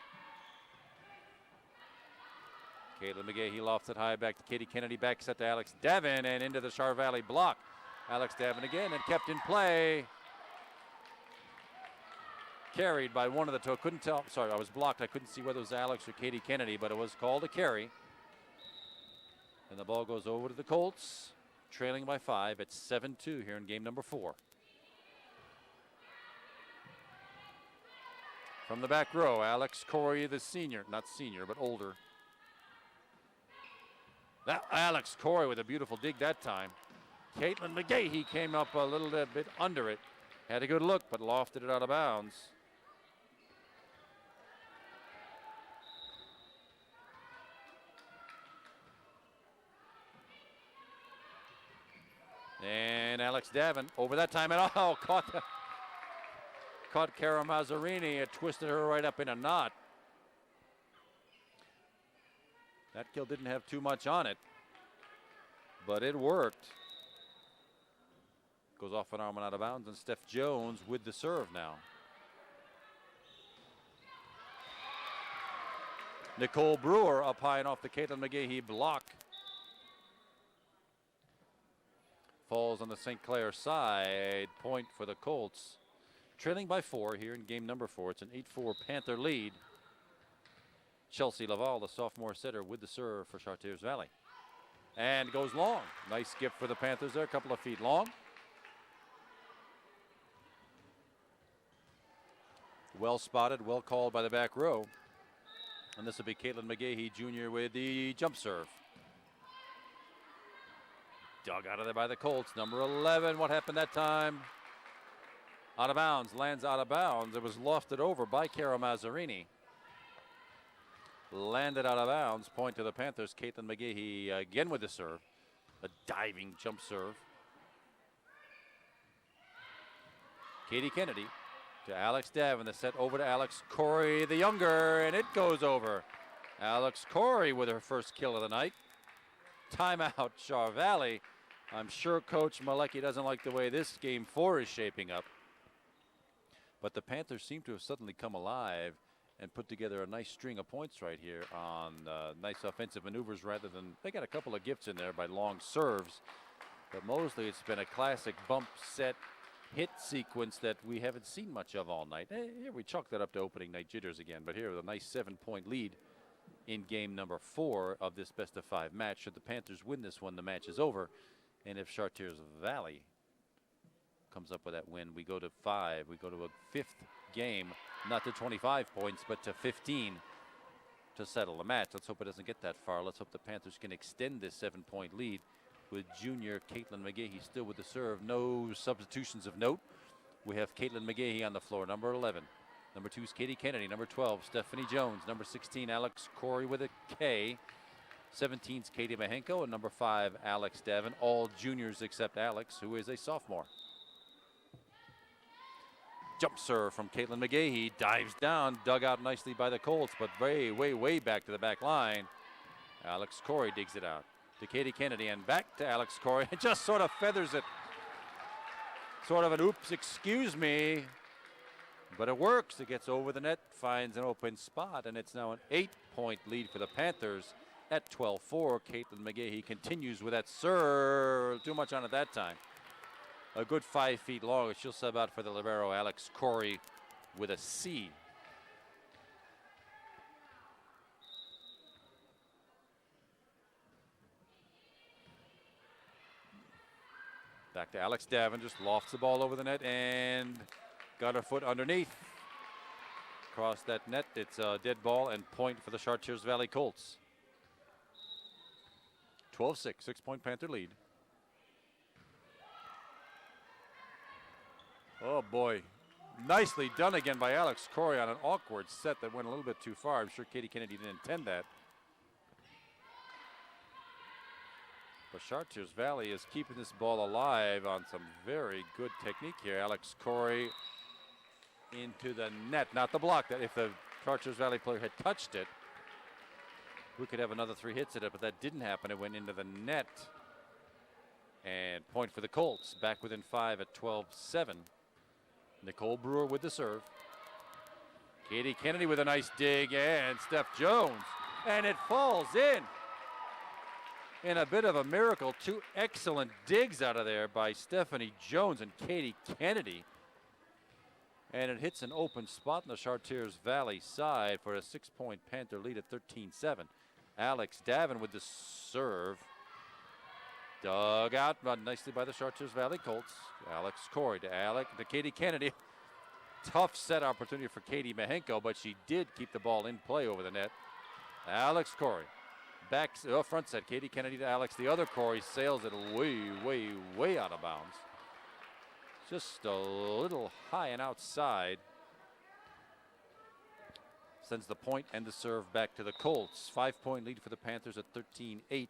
Caitlin McGahee lofts it high back to Katie Kennedy. Back set to Alex Davin and into the Charvalli block. Alex Davin again and kept in play. Carried by one of the two. Couldn't tell. Sorry, I was blocked. I couldn't see whether it was Alex or Katie Kennedy, but it was called a carry. And the ball goes over to the Colts, trailing by 5 at 7-2 here in game number 4. From the back row, Alex Corey, the senior, not senior, but older. That Alex Corey with a beautiful dig that time. Caitlin McGahee came up a little bit under it. Had a good look, but lofted it out of bounds. And Alex Davin over that time, and caught Cara Mazzarini. It twisted her right up in a knot. That kill didn't have too much on it, but it worked. Goes off an arm and out of bounds, and Steph Jones with the serve now. Nicole Brewer up high and off the Caitlin McGahee block. Falls on the St. Clair side. Point for the Colts. Trailing by 4 here in game number 4. It's an 8-4 Panther lead. Chelsea Laval, the sophomore setter, with the serve for Chartiers Valley. And goes long. Nice skip for the Panthers there, a couple of feet long. Well spotted, well called by the back row. And this will be Caitlin McGahee Jr. with the jump serve. Dug out of there by the Colts. Number 11, what happened that time? Out of bounds, lands out of bounds. It was lofted over by Cara Mazzarini. Landed out of bounds, point to the Panthers. Caitlin McGahee again with the serve. A diving jump serve. Katie Kennedy to Alex Davin. The set over to Alex Corey the younger, and it goes over. Alex Corey with her first kill of the night. Timeout, Charvalli. I'm sure Coach Malecki doesn't like the way this game 4 is shaping up. But But the Panthers seem to have suddenly come alive and put together a nice string of points right here on nice offensive maneuvers rather than, they got a couple of gifts in there by long serves. But mostly it's been a classic bump set hit sequence that we haven't seen much of all night. Here we chalk that up to opening night jitters again, but here with a nice 7-point lead in game number 4 of this best of 5 match. Should the Panthers win this one, the match is over. And if Chartiers Valley comes up with that win, we go to 5. We go to a 5th game, not to 25 points, but to 15 to settle the match. Let's hope it doesn't get that far. Let's hope the Panthers can extend this 7-point lead with junior Caitlin McGahey still with the serve. No substitutions of note. We have Caitlin McGahey on the floor, number 11. Number 2 is Katie Kennedy. Number 12, Stephanie Jones. Number 16, Alex Corey with a K. 17 is Katie Mahenko. And number 5, Alex Davin. All juniors except Alex, who is a sophomore. Jump serve from Caitlin McGahey. Dives down, dug out nicely by the Colts, but way back to the back line. Alex Corey digs it out to Katie Kennedy and back to Alex Corey. It just sort of feathers it. Sort of an oops, excuse me. But it works. It gets over the net, finds an open spot, and it's now an 8-point lead for the Panthers at 12-4. Caitlin McGahey continues with that serve. Too much on it that time. A good 5 feet long. She'll sub out for the libero, Alex Corey, with a C. Back to Alex Davin, just lofts the ball over the net and got her foot underneath. Across that net, it's a dead ball and point for the Chartiers Valley Colts. 12-6, 6-point Panther lead. Oh boy, nicely done again by Alex Corey on an awkward set that went a little bit too far. I'm sure Katie Kennedy didn't intend that. But Chartiers Valley is keeping this ball alive on some very good technique here. Alex Corey into the net, not the block. That if the Chartiers Valley player had touched it, we could have another 3 hits at it, but that didn't happen. It went into the net. And point for the Colts, back within 5 at 12-7. Nicole Brewer with the serve. Katie Kennedy with a nice dig, and Steph Jones. And it falls in a bit of a miracle. 2 excellent digs out of there by Stephanie Jones and Katie Kennedy. And it hits an open spot in the Chartiers Valley side for a 6-point Panther lead at 13-7. Alex Davin with the serve. Dug out nicely by the Chartiers Valley Colts. Alex Corey to Katie Kennedy. Tough set opportunity for Katie Mahenko, but she did keep the ball in play over the net. Alex Corey. Back front set. Katie Kennedy to Alex. The other Corey sails it way out of bounds. Just a little high and outside. Sends the point and the serve back to the Colts. 5-point lead for the Panthers at 13-8.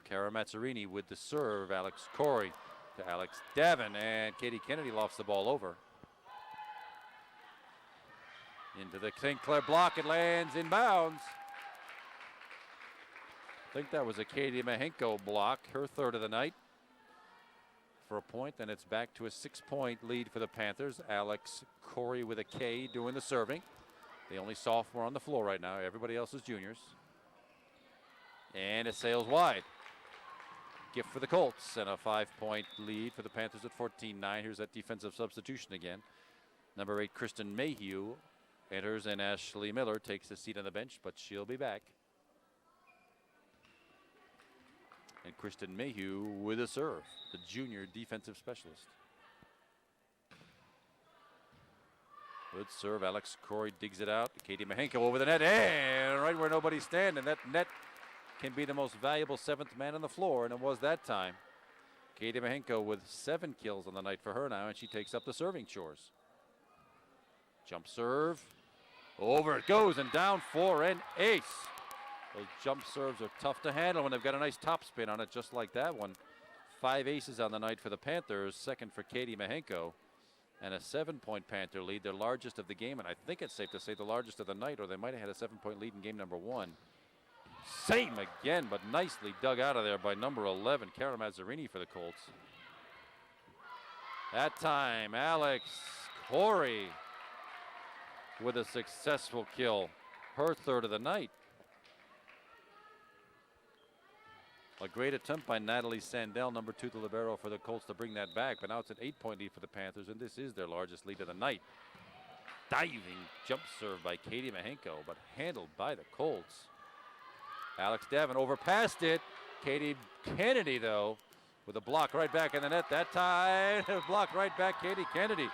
Kara Mazzarini with the serve. Alex Corey to Alex Davin, and Katie Kennedy lofts the ball over. Into the St. Clair block. It lands in bounds. I think that was a Katie Mahenko block, her 3rd of the night. For a point, then it's back to a 6-point lead for the Panthers. Alex Corey with a K doing the serving. The only sophomore on the floor right now. Everybody else is juniors. And it sails wide. Gift for the Colts, and a 5-point lead for the Panthers at 14-9. Here's that defensive substitution again. Number 8, Kristen Mayhew enters, and Ashley Miller takes a seat on the bench, but she'll be back. And Kristen Mayhew with a serve, the junior defensive specialist. Good serve. Alex Corey digs it out. Katie Mahenko over the net, and right where nobody's standing. That net can be the most valuable 7th man on the floor, and it was that time. Katie Mahenko with 7 kills on the night for her now, and she takes up the serving chores. Jump serve. Over it goes, and down for an ace. Those jump serves are tough to handle when they've got a nice topspin on it, just like that one. 5 aces on the night for the Panthers, 2nd for Katie Mahenko, and a 7-point Panther lead, their largest of the game, and I think it's safe to say the largest of the night, or they might have had a 7-point lead in game number 1. Same again, but nicely dug out of there by number 11, Kara Mazzarini for the Colts. That time, Alex Corey with a successful kill, her third of the night. A great attempt by Natalie Sandell, number 2 the libero for the Colts, to bring that back, but now it's an 8-point lead for the Panthers, and this is their largest lead of the night. Diving jump serve by Katie Mahenko, but handled by the Colts. Alex Davin overpassed it. Katie Kennedy, though, with a block right back in the net that time. Block right back. Katie Kennedy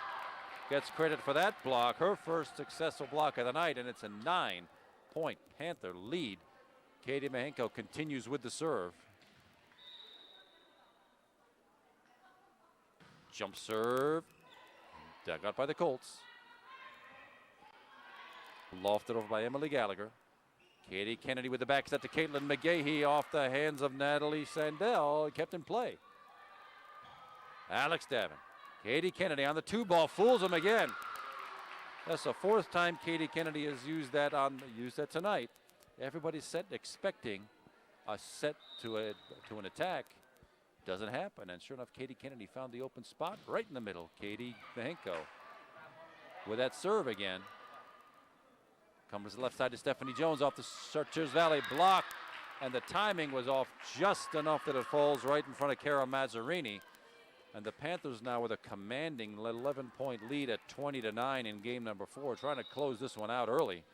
gets credit for that block, her first successful block of the night, and it's a 9-point Panther lead. Katie Mahenko continues with the serve. Jump serve, dug out by the Colts. Lofted over by Emily Gallagher. Katie Kennedy with the back set to Caitlin McGahey off the hands of Natalie Sandell, kept in play. Alex Davin, Katie Kennedy on the 2 ball, fools him again. That's the 4th time Katie Kennedy has used that tonight. Everybody's set expecting a set to an attack. Doesn't happen, and sure enough, Katie Kennedy found the open spot right in the middle. Katie Mahenko with that serve again. Comes to the left side to Stephanie Jones off the Chartiers Valley block, and the timing was off just enough that it falls right in front of Cara Mazzarini. And the Panthers now with a commanding 11-point lead at 20-9 in game number 4, trying to close this one out early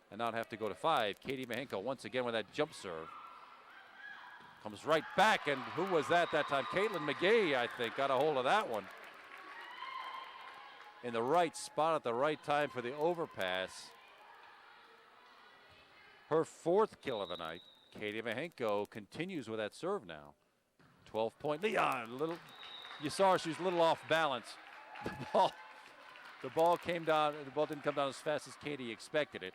and not have to go to 5. Katie Mahenko once again with that jump serve. Comes right back, and who was that time? Caitlin McGahey, I think, got a hold of that one. In the right spot at the right time for the overpass. Her 4th kill of the night. Katie Mahenko continues with that serve now. 12-point lead. You saw her, she was a little off balance. The ball came down, the ball didn't come down as fast as Katie expected it.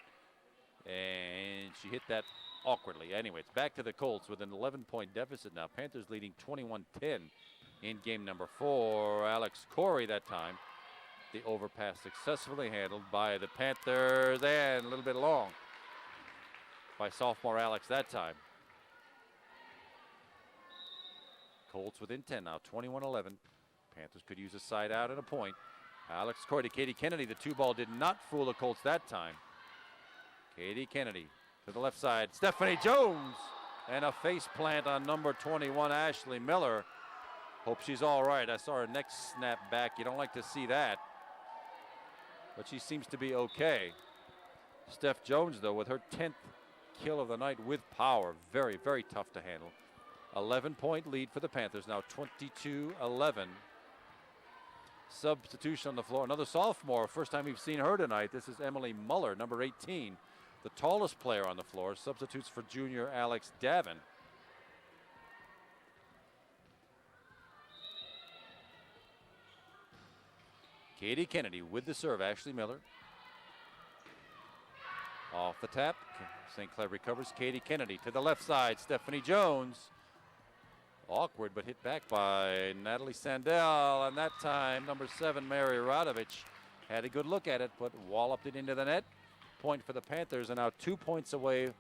And she hit that awkwardly. Anyway, it's back to the Colts with an 11-point deficit now. Panthers leading 21-10 in game number 4. Alex Corey that time. The overpass successfully handled by the Panthers, and a little bit long by sophomore Alex that time. Colts within 10 now, 21-11. Panthers could use a side out and a point. Alex Corey to Katie Kennedy. The 2 ball did not fool the Colts that time. Katie Kennedy to the left side. Stephanie Jones, and a face plant on number 21, Ashley Miller. Hope she's all right. I saw her neck snap back. You don't like to see that, but she seems to be okay. Steph Jones, though, with her 10th kill of the night with power. Very, very tough to handle. 11-point lead for the Panthers now, 22-11. Substitution on the floor. Another sophomore. First time we've seen her tonight. This is Emily Muller, number 18. The tallest player on the floor. Substitutes for junior Alex Davin. Katie Kennedy with the serve. Ashley Miller. Off the tap. St. Clair recovers. Katie Kennedy to the left side. Stephanie Jones. Awkward, but hit back by Natalie Sandell. And that time, number 7, Mary Radovich had a good look at it, but walloped it into the net. Point for the Panthers, and now 2 points away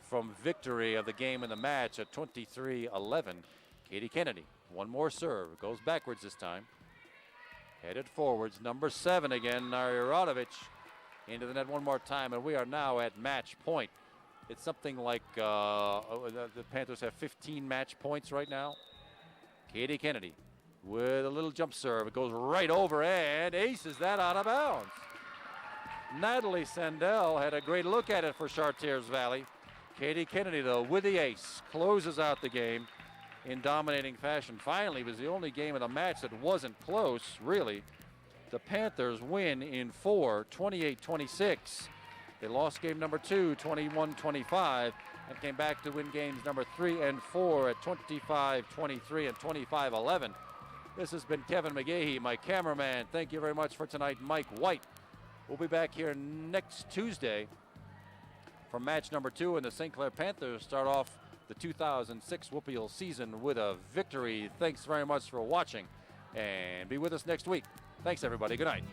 from victory of the game and the match at 23-11. Katie Kennedy, one more serve, goes backwards this time. Headed forwards, number 7 again, Mary Radovich. Into the net one more time, and we are now at match point. It's something like the Panthers have 15 match points right now. Katie Kennedy with a little jump serve. It goes right over and aces that out of bounds. Natalie Sandell had a great look at it for Chartiers Valley. Katie Kennedy, though, with the ace, closes out the game in dominating fashion. Finally, it was the only game of the match that wasn't close, really. The Panthers win in 4, 28-26. They lost game number 2, 21-25, and came back to win games number 3 and 4 at 25-23 and 25-11. This has been Kevin McGahey, my cameraman. Thank you very much for tonight, Mike White. We'll be back here next Tuesday for match number 2, and the St. Clair Panthers start off the 2006 Whoopial season with a victory. Thanks very much for watching, and be with us next week. Thanks, everybody. Good night.